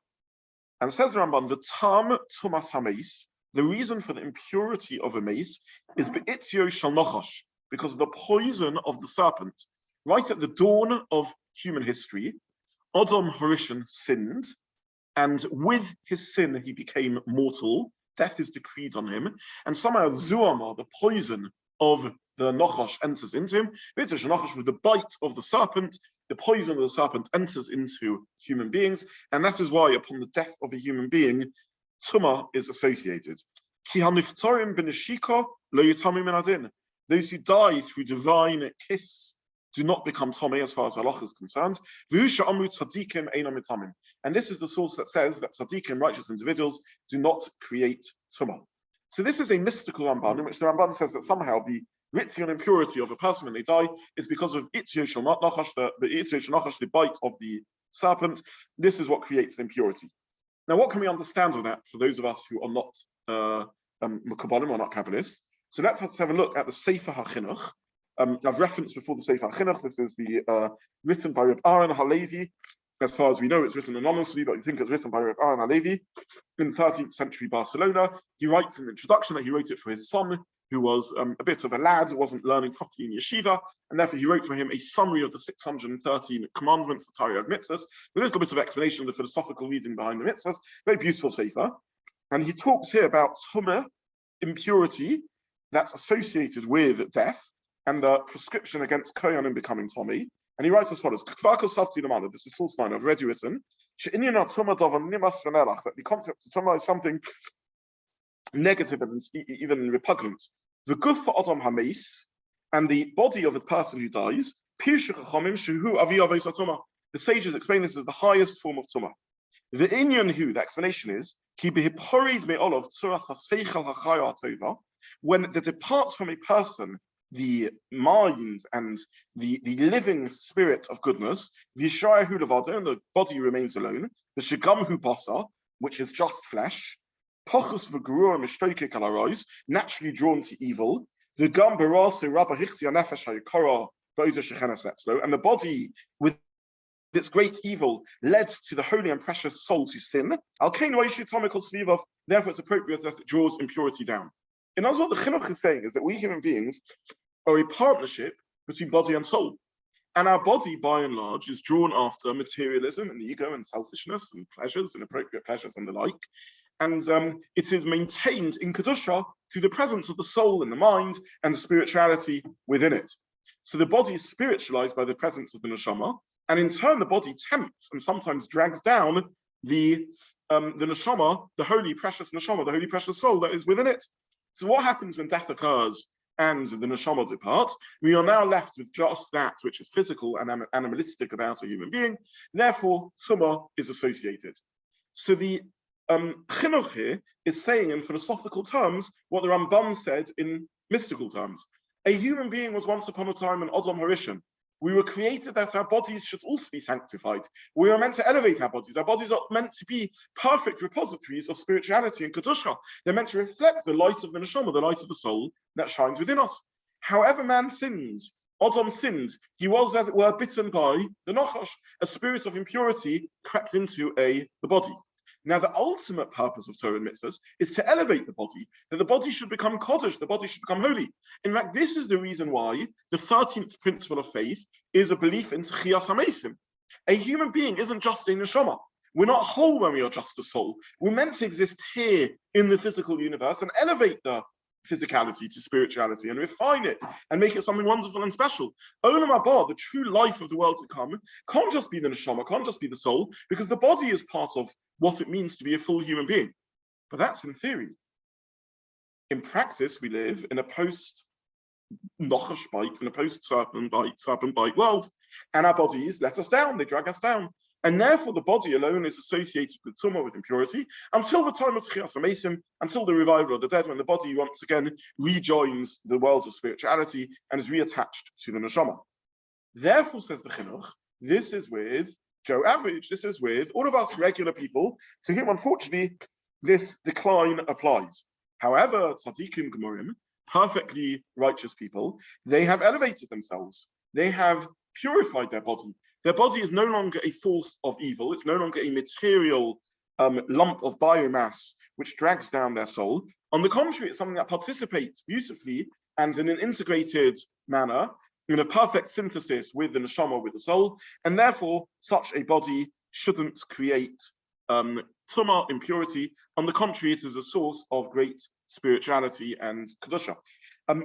And it says the Ramban, the tam tumas hameis, the reason for the impurity of a mace is be'itzio shel nochash, because of the poison of the serpent. Right at the dawn of human history, Adam Harishon sinned, and with his sin he became mortal. Death is decreed on him, and somehow Zuama, the poison of the Nochash, enters into him. With the bite of the serpent, the poison of the serpent enters into human beings, and that is why upon the death of a human being, Tumah is associated. Those who die through divine kiss do not become Tomei as far as Halacha is concerned. And this is the source that says that Tzadikim, righteous individuals, do not create Tumah. So this is a mystical Ramban in which the Ramban says that somehow Ritzion impurity of a person when they die is because of Itzio Shel Nachash, the bite of the serpent. This is what creates the impurity. Now, what can we understand of that for those of us who are not Mekubalim or not Kabbalists? So let's have a look at the Sefer HaChinuch. I've referenced before the Sefer HaChinuch. This is the written by Reb Aaron Halevi. As far as we know, it's written anonymously, but we think it's written by Reb Aaron Halevi in 13th century Barcelona. He writes in the introduction that he wrote it for his son, who was a bit of a lad, wasn't learning properly in yeshiva, and therefore he wrote for him a summary of the 613 commandments, the Torah mitzvahs, with a little bit of explanation of the philosophical reason behind the mitzvahs. Very beautiful sefer. And he talks here about Tumah, impurity, that's associated with death, and the prescription against Cohen in becoming Tommy. And he writes as follows: this is source 9, I've already written, that the concept of Tumah is something negative and even repugnant. The guf for Adam Hameis, and the body of a person who dies, the sages explain this as the highest form of Tumah. The inyan the explanation is, when it departs from a person the mind and the living spirit of goodness, the Yishaya Hudavada, and the body remains alone, the Shigam Hubasa, which is just flesh, Pochus v'Gurua Mishtoike Kalarois, naturally drawn to evil, the Gam Barase Rabba Hichtia Nefesh Hayakara Boda Shechena Setzlo, and the body with its great evil led to the holy and precious soul to sin. Therefore, it's appropriate that it draws impurity down. In other words, what the Chinuch is saying is that we human beings are a partnership between body and soul. And our body, by and large, is drawn after materialism and ego and selfishness and pleasures, inappropriate pleasures and the like. And it is maintained in Kedusha through the presence of the soul and the mind and the spirituality within it. So the body is spiritualized by the presence of the neshama, and in turn the body tempts and sometimes drags down the neshama, the holy precious neshama, the holy precious soul that is within it. So what happens when death occurs and the neshama departs? We are now left with just that which is physical and animalistic about a human being. Therefore, Tumah is associated. So the Chinuch here is saying in philosophical terms what the Ramban said in mystical terms. A human being was once upon a time an Adam Harishon. We were created that our bodies should also be sanctified. We are meant to elevate our bodies. Our bodies are meant to be perfect repositories of spirituality and Kedusha. They're meant to reflect the light of the neshama, the light of the soul that shines within us. However, man sins, Adam sinned. He was, as it were, bitten by the Nachash. A spirit of impurity crept into the body. Now, the ultimate purpose of Torah and mitzvahs is to elevate the body, that the body should become Kodesh, the body should become holy. In fact, this is the reason why the 13th principle of faith is a belief in Tchias HaMeisim. A human being isn't just a neshama. We're not whole when we are just a soul. We're meant to exist here in the physical universe and elevate the physicality to spirituality and refine it and make it something wonderful and special. Olam Haba, the true life of the world to come, can't just be the neshama, can't just be the soul, because the body is part of what it means to be a full human being. But that's in theory. In practice, we live in a post-Nachash bite, in a post-serpent bite world, and our bodies let us down, they drag us down. And therefore, the body alone is associated with Tumah, with impurity, until the time of Tchias HaMeisim, until the revival of the dead, when the body once again rejoins the worlds of spirituality and is reattached to the neshama. Therefore, says the Chinuch, this is with Joe Average, this is with all of us regular people, to whom, unfortunately, this decline applies. However, Tzadikim Gemurim, perfectly righteous people, they have elevated themselves. They have purified their body. Their body is no longer a force of evil. It's no longer a material lump of biomass which drags down their soul. On the contrary, it's something that participates beautifully and in an integrated manner, in a perfect synthesis with the neshama, with the soul, and therefore such a body shouldn't create tumah, impurity. On the contrary, it is a source of great spirituality and kedusha.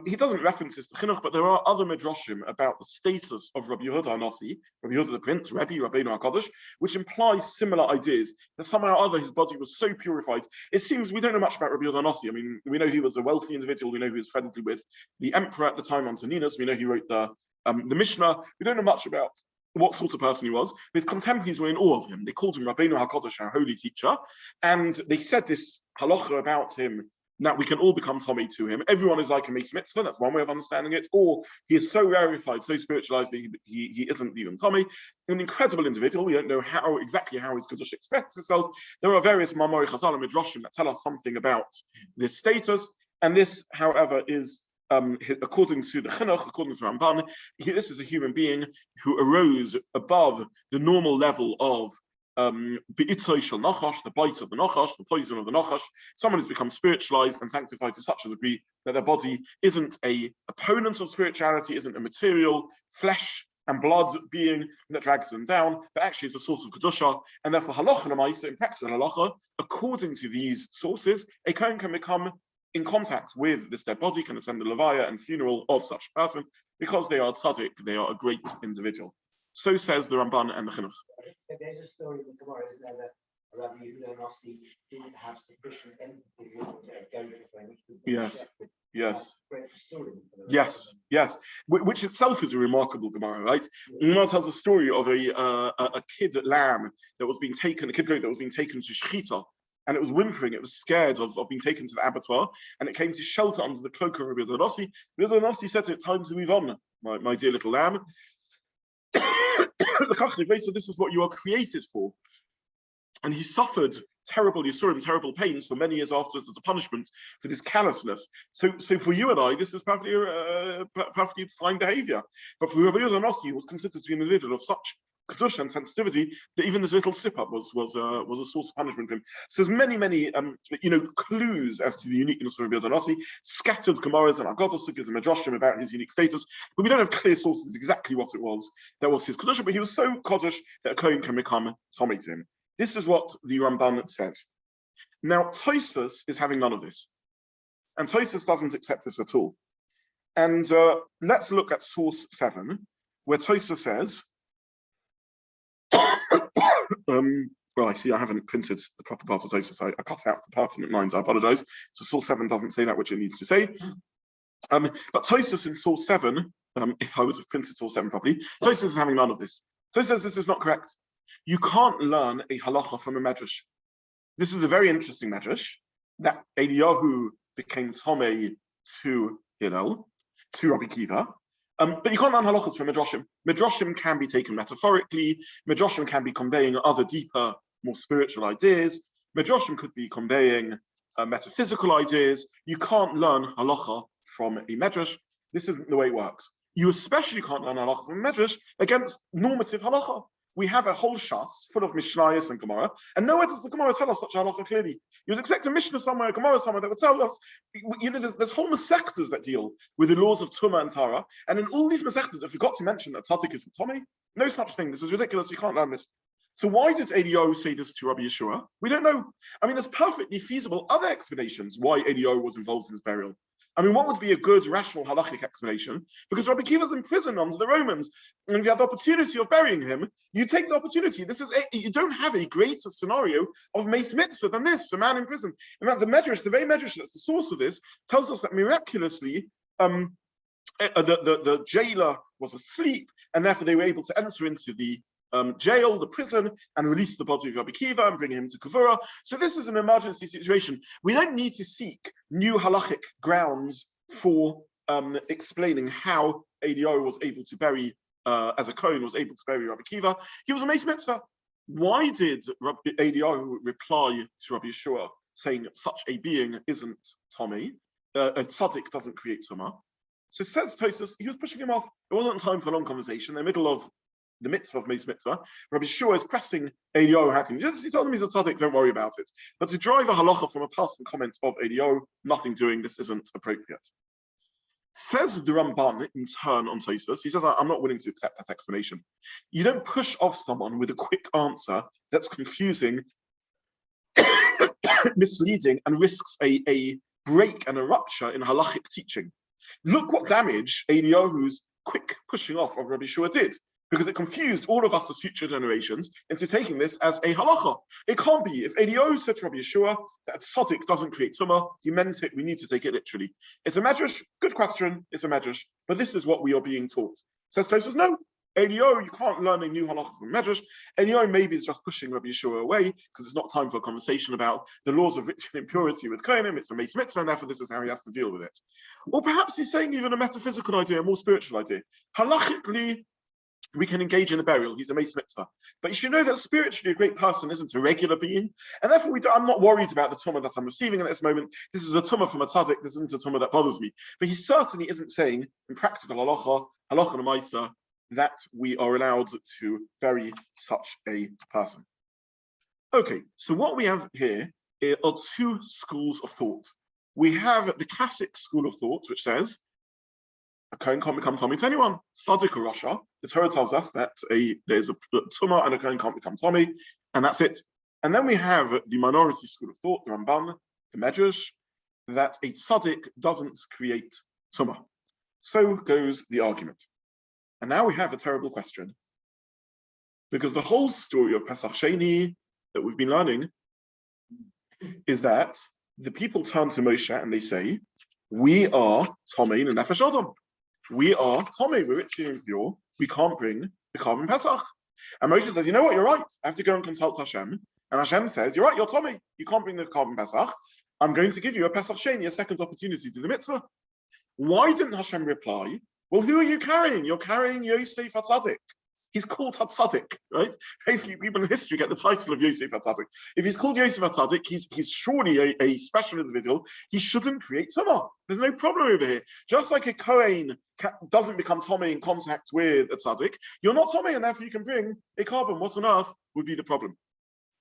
He doesn't reference this to Chinuch, but there are other midrashim about the status of Rabbi Yehuda HaNasi, Rabbi Yehuda the Prince, Rabbeinu HaKadosh, which implies similar ideas, that somehow or other his body was so purified. It seems we don't know much about Rabbi Yehuda HaNasi. I mean, we know he was a wealthy individual, we know he was friendly with the emperor at the time, Antoninus, we know he wrote the Mishnah. We don't know much about what sort of person he was. His contemporaries were in awe of him. They called him Rabbeinu HaKadosh, our holy teacher, and they said this halacha about him that we can all become Tommy to him. Everyone is like a Meis Mitzvah, that's one way of understanding it, or he is so rarefied, so spiritualized that he isn't even Tommy. An incredible individual, we don't know exactly how his Kedusha expresses itself. There are various Mamori Chazal and Midrashim that tell us something about this status, and this, however, is according to the Chinuch, according to Ramban, this is a human being who arose above the normal level of the bite of the nachash, the poison of the nachash. Someone has become spiritualized and sanctified to such a degree that their body isn't an opponent of spirituality, isn't a material, flesh and blood being that drags them down, but actually is a source of kedusha. And therefore, halacha l'maisa, in practical halacha, according to these sources, a Kohen can become in contact with this dead body, can attend the levaya and funeral of such a person, because they are tzaddik, they are a great individual. So says the Ramban and the Chinuch. There's a story in the Gemara, isn't there, that Rabbi Zobin didn't have sufficient empathy with Yes. Yes. Which itself is a remarkable Gemara, right? The Gemara tells a story of a kid lamb that was being taken, a kid goat that was being taken to Shechita, and it was whimpering, it was scared of being taken to the abattoir, and it came to shelter under the cloak of Rabbi Zobin. Rabbi Zobin said to it, time to move on, my dear little lamb. So this is what you are created for. And he suffered terrible yisurim, terrible pains for many years afterwards as a punishment for this callousness. So for you and I, this is perfectly fine behavior. But for Rabbi Zobin, he was considered to be an individual of such kedusha and sensitivity that even this little slip-up was a source of punishment for him. So there's many clues as to the uniqueness of Rabbi Zobin, scattered Gemaras and Agadah Sugis and Midrashim about his unique status, but we don't have clear sources exactly what it was that was his kedusha, but he was so Kodesh that a Kohen can become Tommy to him. This is what the Ramban says. Now, Tosfos is having none of this, and Tosfos doesn't accept this at all. And let's look at source 7, where Tosfos says, well, I see I haven't printed the proper part of Tosfos. I cut out the pertinent lines, I apologize. So source 7 doesn't say that which it needs to say. But Tosfos in source 7, if I would have printed source 7 properly, Tosfos is having none of this. Tosfos says this is not correct. You can't learn a halacha from a medrash. This is a very interesting medrash, that Eliyahu became Tomei to Hillel, to Rabbi Kiva. But you can't learn halachas from Midrashim. Midrashim can be taken metaphorically. Midrashim can be conveying other deeper, more spiritual ideas. Midrashim could be conveying metaphysical ideas. You can't learn halacha from a medrash. This isn't the way it works. You especially can't learn halacha from a medrash against normative halacha. We have a whole shas full of Mishnayos and Gemara, and nowhere does the Gemara tell us such a halacha clearly. You would expect a Mishnah somewhere, a Gemara somewhere that would tell us, there's whole Masechtas that deal with the laws of Tumah and Tara, and in all these Masechtas, I forgot to mention that Tzaddik isn't Tommy. No such thing. This is ridiculous. You can't learn this. So why did Eliyahu say this to Rabbi Yeshua? We don't know. I mean, there's perfectly feasible other explanations why Eliyahu was involved in his burial. I mean, what would be a good, rational, halachic explanation? Because Rabbi Kiva's in prison under the Romans, and if you have the opportunity of burying him, you take the opportunity. You don't have a greater scenario of Meis Mitzvah than this, a man in prison. In fact, the very Medrash that's the source of this, tells us that miraculously, the jailer was asleep, and therefore they were able to enter into the jail, the prison, and release the body of Rabbi Kiva and bring him to Kever. So this is an emergency situation. We don't need to seek new halachic grounds for explaining how Eliyahu was able to bury, as a Cohen was able to bury Rabbi Kiva. He was a Meis Mitzvah. Why did Eliyahu reply to Rabbi Yeshua saying that such a being isn't Tommy? A tzaddik doesn't create Tumah. So says Tosfos, he was pushing him off. It wasn't time for a long conversation. In the middle of the mitzvah of Meis Mitzvah, Rabbi Yeshua is pressing Eliyahu, how can you? He told him he's a tzaddik, don't worry about it. But to drive a halacha from a passing comment of Eliyahu, nothing doing, this isn't appropriate. Says the Ramban in turn on Tosfos, he says, I'm not willing to accept that explanation. You don't push off someone with a quick answer that's confusing, misleading, and risks a break and a rupture in halachic teaching. Look what damage Eliyahu's quick pushing off of Rabbi Yeshua did, because it confused all of us as future generations into taking this as a halacha. It can't be. If Eliyahu said to Rabbi Yeshua that a tzaddik doesn't create tumah, he meant it. We need to take it literally. It's a medrash. Good question. It's a medrash. But this is what we are being taught. Says Tosfos, no, Elio, you can't learn a new halacha from Medrash. Elio maybe is just pushing Rabbi Yeshua away because it's not time for a conversation about the laws of ritual impurity with Kohenim. It's a meis mitzvah, and therefore this is how he has to deal with it. Or perhaps he's saying even a metaphysical idea, a more spiritual idea. Halachically, we can engage in the burial. He's a meis mitzvah. But you should know that spiritually, a great person isn't a regular being. And therefore, I'm not worried about the tumah that I'm receiving at this moment. This is a tumah from a tzaddik. This isn't a tumah that bothers me. But he certainly isn't saying, in practical halacha l'maisa, that we are allowed to bury such a person. Okay, so what we have here are two schools of thought. We have the classic school of thought, which says, a Kohen can't become Tommy to anyone. Tzaddik or Rasha. The Torah tells us that there's a Tumah and a Kohen can't become Tommy, and that's it. And then we have the minority school of thought, the Ramban, the Medrash, that a Tzaddik doesn't create Tumah. So goes the argument. And now we have a terrible question. Because the whole story of Pesach Sheni that we've been learning is that the people turn to Moshe and they say, we are Tomei and Nefesh Adam. We are Tomei, we're ritually impure, we can't bring the Korban Pesach. And Moshe says, you know what, you're right, I have to go and consult Hashem. And Hashem says, you're right, you're Tomei, you can't bring the Korban Pesach. I'm going to give you a Pesach Sheni, a second opportunity to the mitzvah. Why didn't Hashem reply, well, who are you carrying? You're carrying Yosef HaTzadik. He's called HaTzadik, right? Very few people in history get the title of Yosef HaTzadik. If he's called Yosef HaTzadik, he's surely a special individual. He shouldn't create Tumah. There's no problem over here. Just like a Cohen doesn't become Tomei in contact with a Tzaddik, you're not Tomei, and therefore you can bring a carbon. What on earth would be the problem?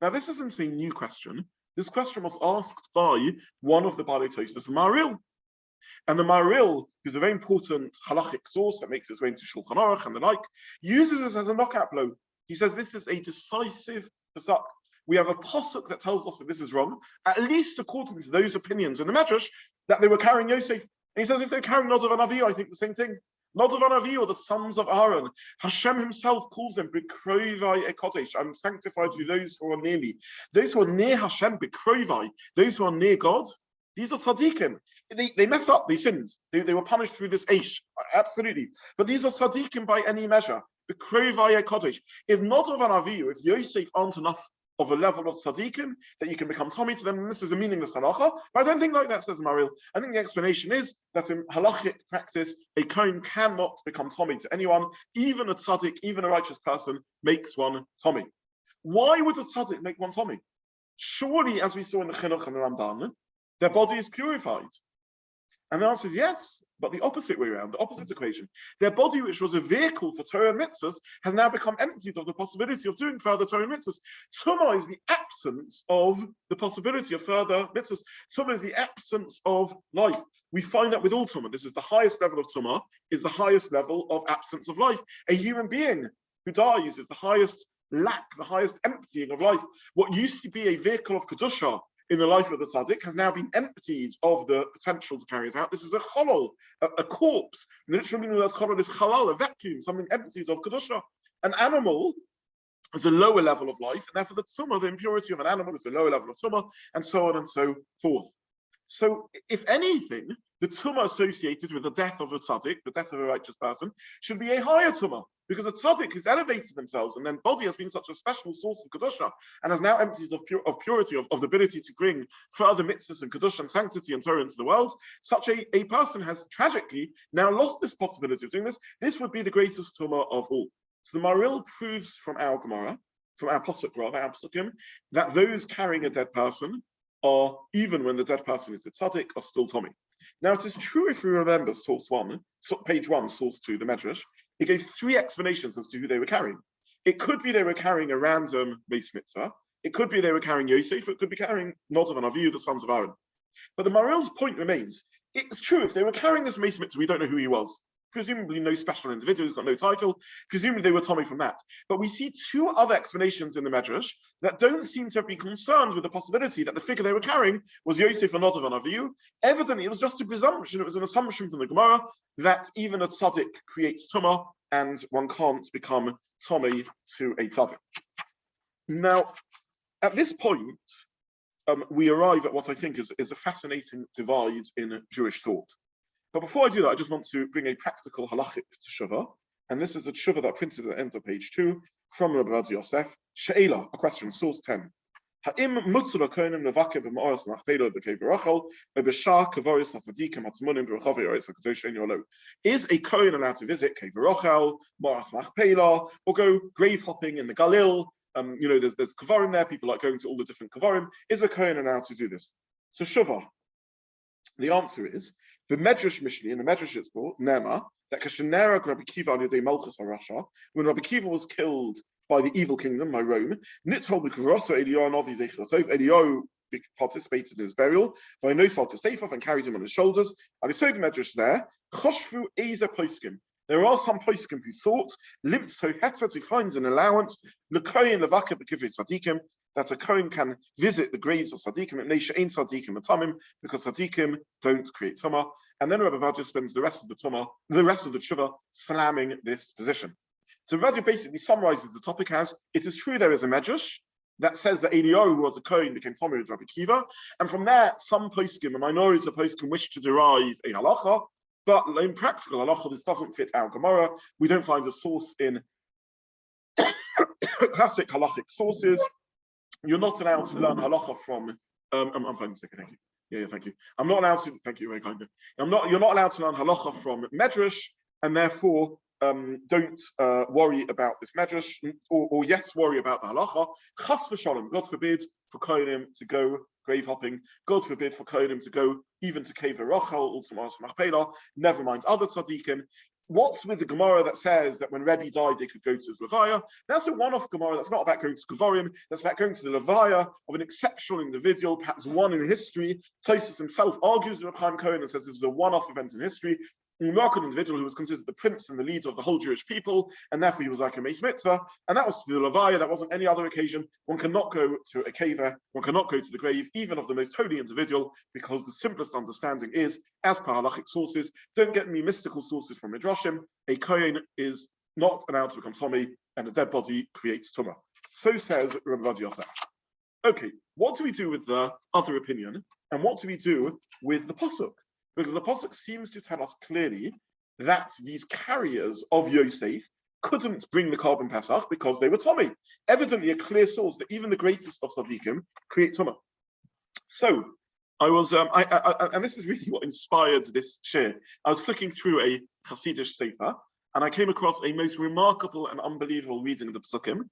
Now, this isn't a new question. This question was asked by one of the Baha'alotecha, the Maril. And the Maril, who's a very important halachic source that makes its way into Shulchan Aruch and the like, uses this as a knockout blow. He says this is a decisive pasuk. We have a pasuk that tells us that this is wrong, at least according to those opinions in the Medrash, that they were carrying Yosef. And he says if they're carrying Nadav and Avihu, I think the same thing. Nadav and Avihu are the sons of Aaron. Hashem himself calls them B'krovai Ekodesh. I'm sanctified to those who are near me. Those who are near Hashem, B'krovai, those who are near God, these are tzaddikim. They messed up, they sinned. They were punished through this eish, absolutely. But these are tzaddikim by any measure. B'krovai Ekodesh. If Nadav and Avihu, if Yosef aren't enough of a level of tzaddikim that you can become Tommy to them, and this is a meaningless halacha. But I don't think like that, says Maril. I think the explanation is that in halachic practice, a Kohen cannot become Tommy to anyone. Even a tzaddik, even a righteous person makes one Tommy. Why would a tzaddik make one Tommy? Surely, as we saw in the Chinuch and the Ramban, their body is purified. And the answer is yes, but the opposite way around, the opposite equation. Their body, which was a vehicle for Torah and mitzvahs, has now become emptied of the possibility of doing further Torah and mitzvahs. Tumah is the absence of the possibility of further mitzvahs. Tumah is the absence of life. We find that with all Tumah. This is the highest level of Tumah, is the highest level of absence of life. A human being who dies is the highest lack, the highest emptying of life. What used to be a vehicle of Kedusha in the life of the tzaddik has now been emptied of the potential to carry it out. This is a cholol, a corpse. The literal meaning of that cholol is halal, a vacuum, something emptied of kedusha. An animal is a lower level of life, and therefore the tumah, the impurity of an animal, is a lower level of tumah, and so on and so forth. So, if anything, the tumah associated with the death of a tzaddik, the death of a righteous person, should be a higher tumah, because a tzaddik who's elevated themselves and their body has been such a special source of kedusha and has now emptied of purity, of the ability to bring further mitzvahs and kedusha and sanctity and Torah into the world, such a person has tragically now lost this possibility of doing this. This would be the greatest tumah of all. So the Maril proves from our Gemara, from our Pasuk, rather, our Pasukim, that those carrying a dead person are, even when the dead person is a tzaddik, are still Tommy. Now, it is true if we remember source 1, page 1, source 2, the Medrash, it gave 3 explanations as to who they were carrying. It could be they were carrying a random meis mitzvah. It could be they were carrying Yosef. It could be carrying Nadav and Avihu, the sons of Aaron. But the Maril's point remains, it's true, if they were carrying this meis mitzvah, we don't know who he was. Presumably no special individual, he's got no title. Presumably they were Tommy from that. But we see 2 other explanations in the Medrash that don't seem to have been concerned with the possibility that the figure they were carrying was Yosef and Nadav and Avihu. Evidently, it was just a presumption, it was an assumption from the Gemara that even a tzaddik creates tumah and one can't become Tommy to a tzaddik. Now, at this point, we arrive at what I think is a fascinating divide in Jewish thought. But before I do that, I just want to bring a practical halachic teshuvah, and this is a tshuva that printed at the end of page 2 from Rabbi Yosef. She'ela, a question, source 10. Ha'im mutzul ha'kohenim levaker b'Meoras HaMachPelah b'Kever Rachel b'Beshar Carriers of Yosef Atzmonim b'Rechavei Ha'aretz HaKadosh Ein Yolo. Is a Cohen allowed to visit Kever Rachel, Meoras HaMachPelah, or go grave hopping in the Galil? There's Kevarim there. People like going to all the different Kevarim. Is a Cohen allowed to do this? So Shuvah. The answer is the Medrash Mishni in the Medrash it's called Nema that Kashanera Rabbi Kiva on Yodei Malchus HaRasha, when Rabbi Kiva was killed by the evil kingdom, by Rome, Nitzhol B'Karosa Eliyahu Novi Zeichlotov, Eliyahu participated in his burial, by Nosal Kasefov and carried him on his shoulders. And it's so the Medrash there, Choshvu Eza Poskim. There are some poskim who thought Limp so Hetzer to find an allowance, Lekoyin Levaka B'Kivrei Tsadikim, that a Cohen can visit the graves of Tzadikim, because Tzadikim don't create Tumah. And then Rabbi Vadia spends the rest of the Tshuva, slamming this position. So Vadia basically summarizes the topic as, it is true there is a Medrash that says that Eliyahu, who was a Cohen, became Tomei with Rabbi Kiva, and from there, some poskim, a minority of poskim, wish to derive a Halacha, but in practical Halacha, this doesn't fit our Gemara. We don't find a source in classic halachic sources. You're not allowed to learn halacha from. I'm fine. Thank you. Yeah, thank you. I'm not allowed to. Thank you very kindly. You're not allowed to learn halacha from medrash, and therefore don't worry about this medrash, or yes, worry about the halacha. Chas v'shalom. God forbid for Kohenim to go grave hopping. God forbid for Kohenim to go even to Kever Rachel, also Meoras HaMachPelah. Never mind other tzaddikim. What's with the Gemara that says that when Rebbe died, they could go to his Levaya? That's a one-off Gemara. That's not about going to Kevarim. That's about going to the Levaya of an exceptional individual, perhaps one in history. Tosfos himself argues with Chaim Cohen and says this is a one-off event in history. A remarkable individual who was considered the prince and the leader of the whole Jewish people, and therefore he was like a Meis Mitzvah, and that was to the Levaya. That wasn't any other occasion. One cannot go to a kever, one cannot go to the grave, even of the most holy individual, because the simplest understanding is, as per halachic sources, don't get me mystical sources from Midrashim, a Cohen is not allowed to become Tomei, and a dead body creates Tumah. So says Rabbi Yosef. Okay, what do we do with the other opinion, and what do we do with the Pasuk? Because the Pasuk seems to tell us clearly that these carriers of Yosef couldn't bring the Korban Pesach because they were Tomei. Evidently a clear source that even the greatest of Tzadikim create Tumah. So I was, and this is really what inspired this shiur. I was flicking through a Chassidish sefer, and I came across a most remarkable and unbelievable reading of the Pesukim.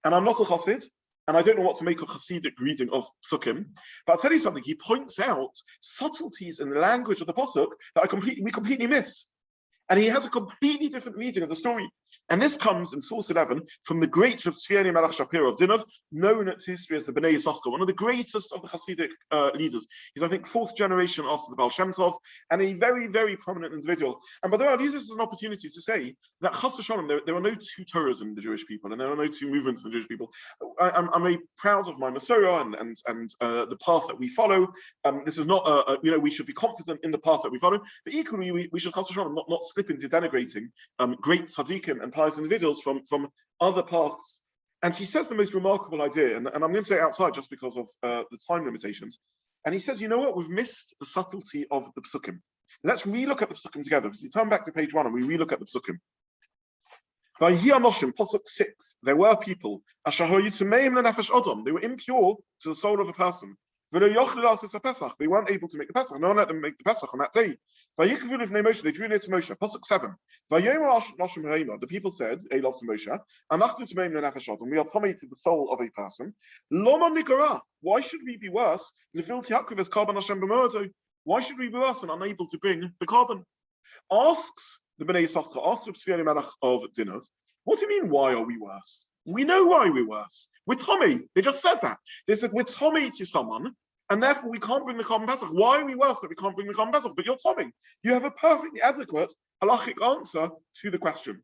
And I'm not a Chassid, and I don't know what to make of Chassidic reading of Pesukim, but I'll tell you something, he points out subtleties in the language of the Pasuk that we completely miss. And he has a completely different reading of the story. And this comes in source 11 from the great Rav Tzviani Melech Shapiro of Dinov, known to history as the Bnei Yisachar, one of the greatest of the Hasidic leaders. He's, I think, 4th generation after the Baal Shem Tov, and a very, very prominent individual. And by the way, I'll use this as an opportunity to say that Chas v'shalom, there are no two Torahs in the Jewish people, and there are no two movements in the Jewish people. I'm very proud of my Masorah and the path that we follow. This is not, we should be confident in the path that we follow, but equally, we should Chas v'shalom not slip into denigrating great tzaddikim and pious individuals from other paths. And she says the most remarkable idea, and I'm going to say it outside just because of the time limitations. And he says, you know what, we've missed the subtlety of the Pesukim. Let's relook at the Pesukim together. Because you turn back to page 1 and we relook at the Pesukim. Pasuk 6, there were people, they were impure to the soul of a person. They weren't able to make the Pesach. No one let them make the Pesach on that day. They drew near to Moshe. Pasuk 7. The people said, Elov to Moshe, we are Tomei to the soul of a person. Why should we be worse? Why should we be worse and unable to bring the Korban? Asks the Bnei Yisachar, asks the Tzviani Melech of Dinov, what do you mean, why are we worse? We know why we're worse. We're Tomei. They just said that. They said we're Tomei to someone, and therefore we can't bring the Korban Pesach. Why are we worse that we can't bring the Korban Pesach? But you're Tomei. You have a perfectly adequate halachic answer to the question.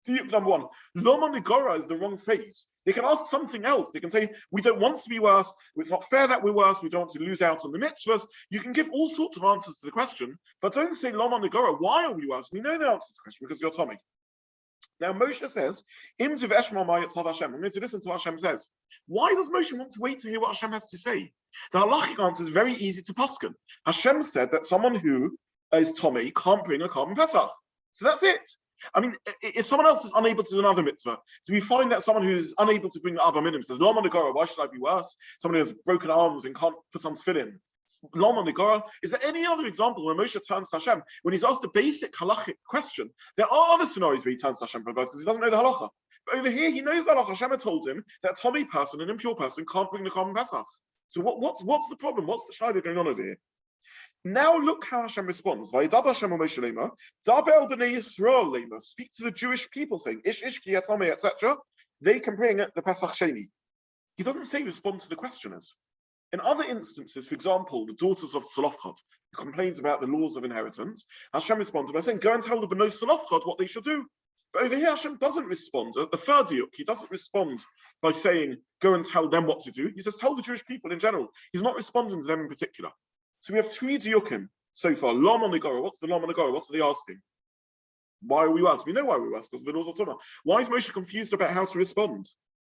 Number 1, Loma Nigora is the wrong phrase. They can ask something else. They can say, we don't want to be worse. It's not fair that we're worse. We don't want to lose out on the mitzvahs. You can give all sorts of answers to the question, but don't say Loma Nigora. Why are we worse? We know the answer to the question because you're Tomei. Now Moshe says, I'm going to listen to what Hashem says. Why does Moshe want to wait to hear what Hashem has to say? The halachic answer is very easy to paskin. Hashem said that someone who is Tomei can't bring a Korban Pesach. So that's it. I mean, if someone else is unable to do another mitzvah, do we find that someone who's unable to bring the Abba Minim says, Lama Negara, why should I be worse? Someone who has broken arms and can't put on tefillin. Lama Negara. Is there any other example where Moshe turns to Hashem when he's asked a basic halachic question? There are other scenarios where he turns to Hashem for advice because he doesn't know the halacha. But over here, he knows the halacha. Hashem had told him that a Tommy person, an impure person, can't bring the Korban Pesach. So what's the problem? What's the shiur going on over here? Now look how Hashem responds. Vayidab Hashem Moshe lema, Dabel b'nei Yisrael lema. Speak to the Jewish people, saying Ish ki yatomei, etc. They can bring the Pesach Sheni. He doesn't say respond to the questioners. In other instances, for example, the daughters of Tzolofchad, who complains about the laws of inheritance, Hashem responded by saying, go and tell the B'nai Tzolofchad what they should do. But over here, Hashem doesn't respond. The third diuk, he doesn't respond by saying, go and tell them what to do. He says, tell the Jewish people in general. He's not responding to them in particular. So we have three diukim so far. Lama Negara. What's the Lama Negara? What's they asking? Why are we asked? We know why we were asked, because of the laws of Tumah. Why is Moshe confused about how to respond?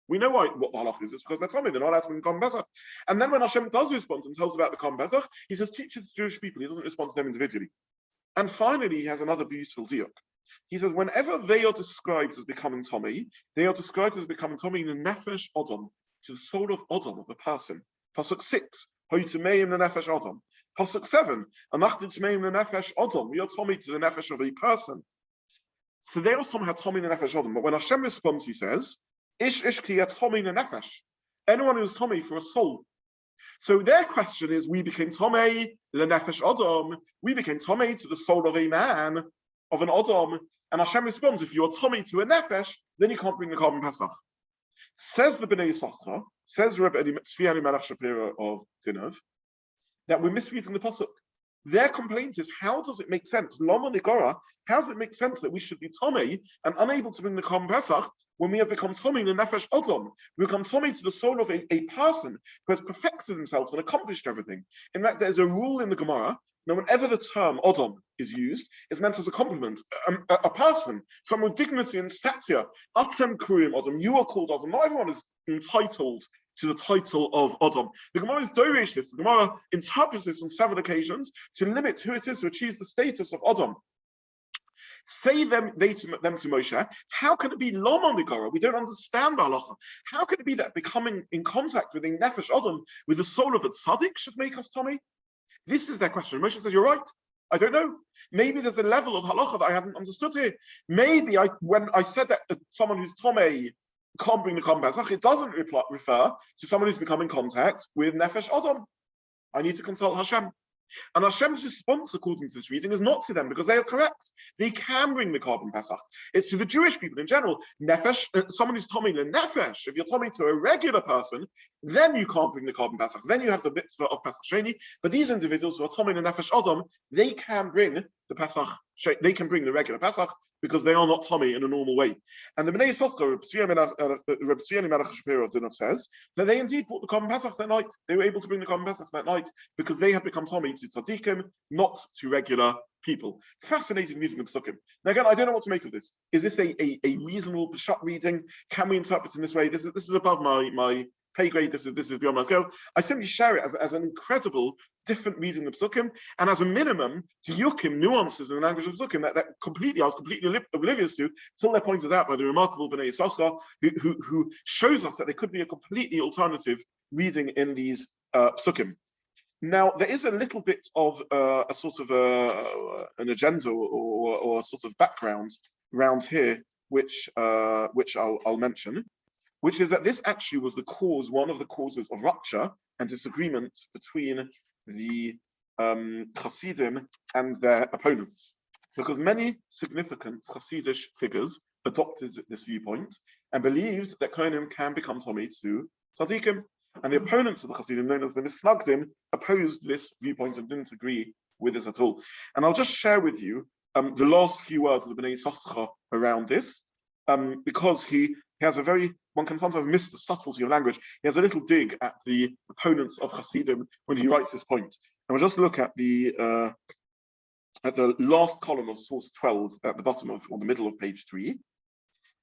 We know what the halacha is. It's because they're Tommy. They're not asking the Korban Pesach. And then when Hashem does respond and tells about the Korban Pesach, he says, teach it to Jewish people. He doesn't respond to them individually. And finally, he has another beautiful diuk. He says, whenever they are described as becoming Tommy, they are described as becoming Tommy in the nefesh Adam, to the soul of Adam, of the person. Pasuk 6, Hoytumeim the nefesh Adam. Pasuk 7, Anachtumeim the nefesh Adam. We are Tommy to the nefesh of a person. So they are somehow Tommy the nefesh Adam. But when Hashem responds, he says, Ish ki Tommy the nefesh. Anyone who is Tommy for a soul. So their question is, we became Tommy the nefesh Adam. We became Tommy to the soul of a man, of an Adam. And Hashem responds, if you are Tommy to a nefesh, then you can't bring the Korban Pesach. Says the Bnei Yisachar, says Rabbi Zobin of Dinov, that we're misreading the pasuk. Their complaint is, how does it make sense? Lama Negara, how does it make sense that we should be Tommy and unable to bring the Korban Pesach when we have become Tommy in the Nefesh Adam? We become Tommy to the soul of a person who has perfected themselves and accomplished everything. In fact, there's a rule in the Gemara. Now, whenever the term Adam is used, it's meant as a compliment. A person, someone with dignity and stature. Atem Kurim Adam, you are called Adam. Not everyone is entitled to the title of Adam. The Gemara is doresh this. The Gemara interprets this on several occasions to limit who it is who achieves the status of Adam. Say them to Moshe, how can it be Lama Negara? We don't understand Halacha. How can it be that becoming in contact with a Nefesh Adam, with the soul of a tzaddik, should make us Tommy? This is their question. Moshe says, you're right. I don't know. Maybe there's a level of halacha that I haven't understood here. Maybe when I said that someone who's Tomei can't bring the Korban Pesach, it doesn't refer to someone who's become in contact with Nefesh Adam. I need to consult Hashem. And Hashem's response, according to this reading, is not to them because they are correct. They can bring the Korban Pesach. It's to the Jewish people in general. Nefesh, someone who's Tomei le Nefesh, if you're Tomei to a regular person, then you can't bring the Korban Pesach. Then you have the mitzvah of Pesach Sheni. But these individuals who are Tomei le Nefesh Adam, they can bring the Pesach. They can bring the regular Pesach because they are not Tomei in a normal way. And the Bnei Yisachar, Rabbi Zobin says that they indeed brought the Korban Pesach that night. They were able to bring the Korban Pesach that night because they had become Tomei to Tzadikim, not to regular people. Fascinating reading of Psukim. Now again, I don't know what to make of this. Is this a reasonable Parshat reading? Can we interpret it in this way? This is above my pay grade. This is beyond my scale. I simply share it as an incredible different reading of Psukim, and as a minimum, diukim, nuances in the language of Psukim that I was completely oblivious to, till they're pointed out by the remarkable Bnei Yisachar, who shows us that there could be a completely alternative reading in these Psukim. Now, there is a little bit of a sort of an agenda or a sort of background around here, which I'll mention, which is that this actually was one of the causes of rupture and disagreement between the Chassidim and their opponents, because many significant Chassidish figures adopted this viewpoint and believed that Kohenim can become Tomei to Tzadikim. And the opponents of the Chassidim, known as the Misnagdim, opposed this viewpoint and didn't agree with this at all. And I'll just share with you the last few words of the Bnei Yisachar around this, because he has one can sometimes miss the subtlety of language. He has a little dig at the opponents of Chassidim when he writes this point. And we'll just look at the last column of source 12 at the bottom or the middle of page 3.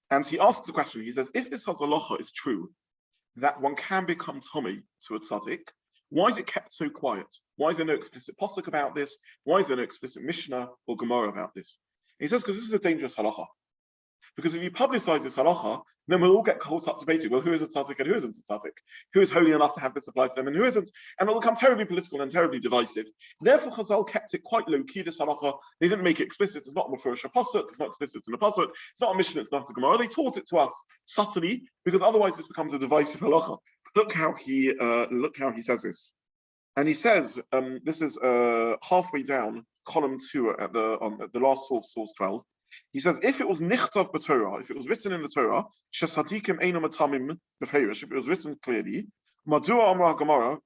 And he asks the question, he says, if this halacha is true, that one can become Tomei to a tzaddik, why is it kept so quiet? Why is there no explicit pasuk about this? Why is there no explicit Mishnah or Gemara about this? And he says, because this is a dangerous halacha. Because if you publicize this halacha, then we'll all get caught up debating, well, who is a tzaddik and who isn't a tzaddik? Who is holy enough to have this applied to them and who isn't? And it will become terribly political and terribly divisive. Therefore, Chazal kept it quite low-key, this halacha. They didn't make it explicit. It's not a Meoras HaMachPelah, it's not explicit in the Parshat, it's not a Mishnah, it's not a Gemara. They taught it to us subtly, because otherwise this becomes a divisive halacha. Look how he says this. And he says, this is halfway down, column 2 at the last source 12. He says, if it was nichtav b'Torah, if it was written in the Torah, shesadikim eino matamim b'feirish, if it was written clearly, madua amra Gemara,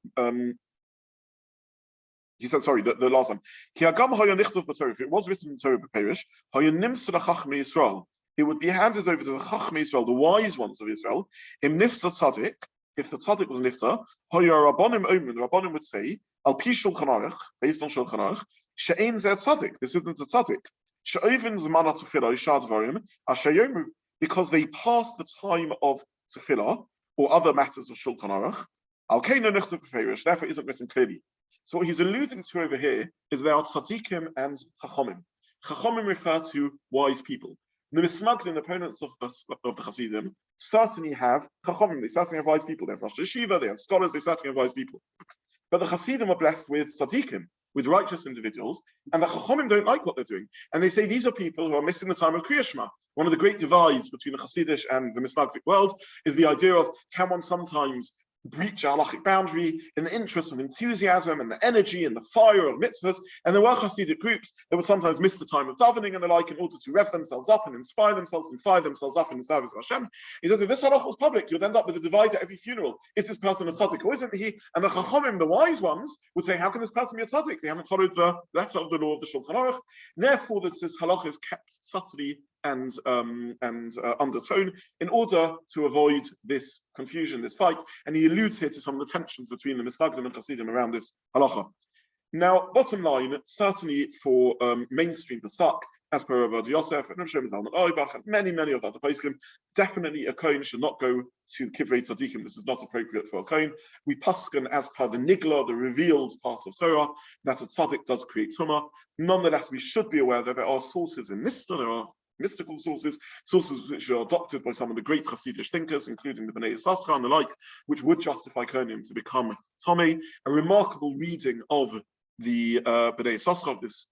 he said, sorry, the last one. Ki hagam haya nichtav b'Torah, if it was written in the Torah b'feirish, haya nimsa l'chachmei Yisrael, it would be handed over to the chachmei Yisrael, the wise ones of Israel, im nifta tzaddik, if the tzaddik was nifta, haya rabbanim omen, the rabbanim would say, al pi shulchan aruch, based on shulchan aruch, she'ein zeh tzaddik, this isn't a tzaddik. Because they passed the time of tefillah or other matters of shulchan aruch, therefore isn't written clearly. So what he's alluding to over here is there are tzadikim and chachomim. Chachomim refer to wise people. The mismaglim, the opponents of the Chassidim, certainly have chachomim. They certainly have wise people. They have Rosh Yeshiva, they have scholars, they certainly have wise people. But the Chassidim are blessed with tzadikim, with righteous individuals, and the Chachomim don't like what they're doing. And they say these are people who are missing the time of Kriya Shema. One of the great divides between the Chassidish and the Misnagdic world is the idea of, can one sometimes breach a halachic boundary in the interest of enthusiasm and the energy and the fire of mitzvahs? And there were Chassidic groups that would sometimes miss the time of davening and the like in order to rev themselves up and inspire themselves and fire themselves up in the service of Hashem. He says, if this halacha was public, you'd end up with a divide at every funeral. Is this person a tzaddik or isn't he? And the Chachomim, the wise ones, would say, how can this person be a tzaddik? They haven't followed the letter of the law of the Shulchan Aruch. Therefore, this halacha is kept subtly and undertone in order to avoid this confusion, this fight. And he alludes here to some of the tensions between the Misnagdim and Chassidim around this halacha. Now, bottom line, certainly for mainstream Pesach, as per Rabbi Yosef and many of the other poskim, definitely a Cohen should not go to Kivrei Tsadikim. This is not appropriate for a Cohen. We paskin as per the nigla, the revealed part of Torah, that a tzaddik does create Tumah. Nonetheless, we should be aware that there are sources in Mishnah, there are mystical sources which are adopted by some of the great Chassidish thinkers, including the Meoras HaMachPelah and the like, which would justify Kohanim to become Tomei. A remarkable reading of the Meoras HaMachPelah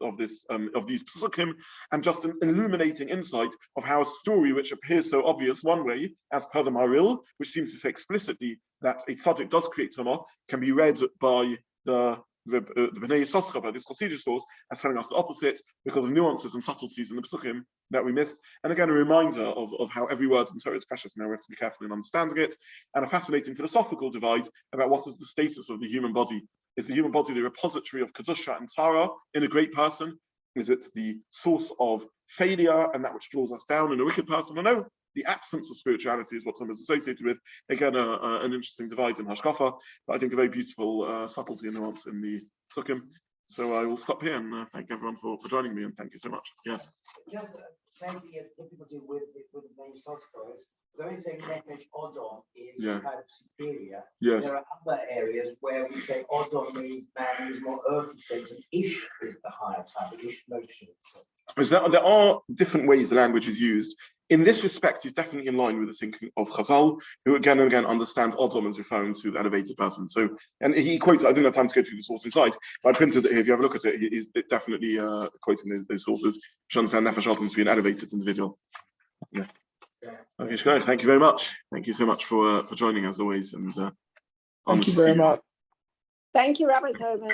of these Pesukim, and just an illuminating insight of how a story which appears so obvious one way, as per the Maril, which seems to say explicitly that a tzaddik does create Tumah, can be read by the Meoras HaMachPelah, by this Chassidish source, as telling us the opposite, because of nuances and subtleties in the Pesukim that we missed. And again, a reminder of how every word in Torah is precious, and how we have to be careful in understanding it, and a fascinating philosophical divide about what is the status of the human body. Is the human body the repository of Kedusha and Tara in a great person? Is it the source of failure and that which draws us down in a wicked person? Or no, the absence of spirituality is what some is associated with. Again, an interesting divide in Hashkafa, but I think a very beautiful subtlety and nuance in the Sukkim. So I will stop here and thank everyone for joining me, and thank you so much. Yes. Just maybe a difficulty with the main source is when we say nefesh odom is kind of superior. Yes. There are other areas where we say odom means man is more earthly sense, and ish is the higher type, ish motion. There are different ways the language is used. In this respect, he's definitely in line with the thinking of Chazal, who again and again understands Odom as referring to the elevated person. So, and he quotes, I didn't have time to go through the source inside, but I printed it here. If you have a look at it, he's definitely quoting those sources, which understand Nefesh Odom to be an elevated individual. Yeah. Okay, guys, thank you very much. Thank you so much for joining as always. And thank you very much. Thank you, Rabbi Zobin.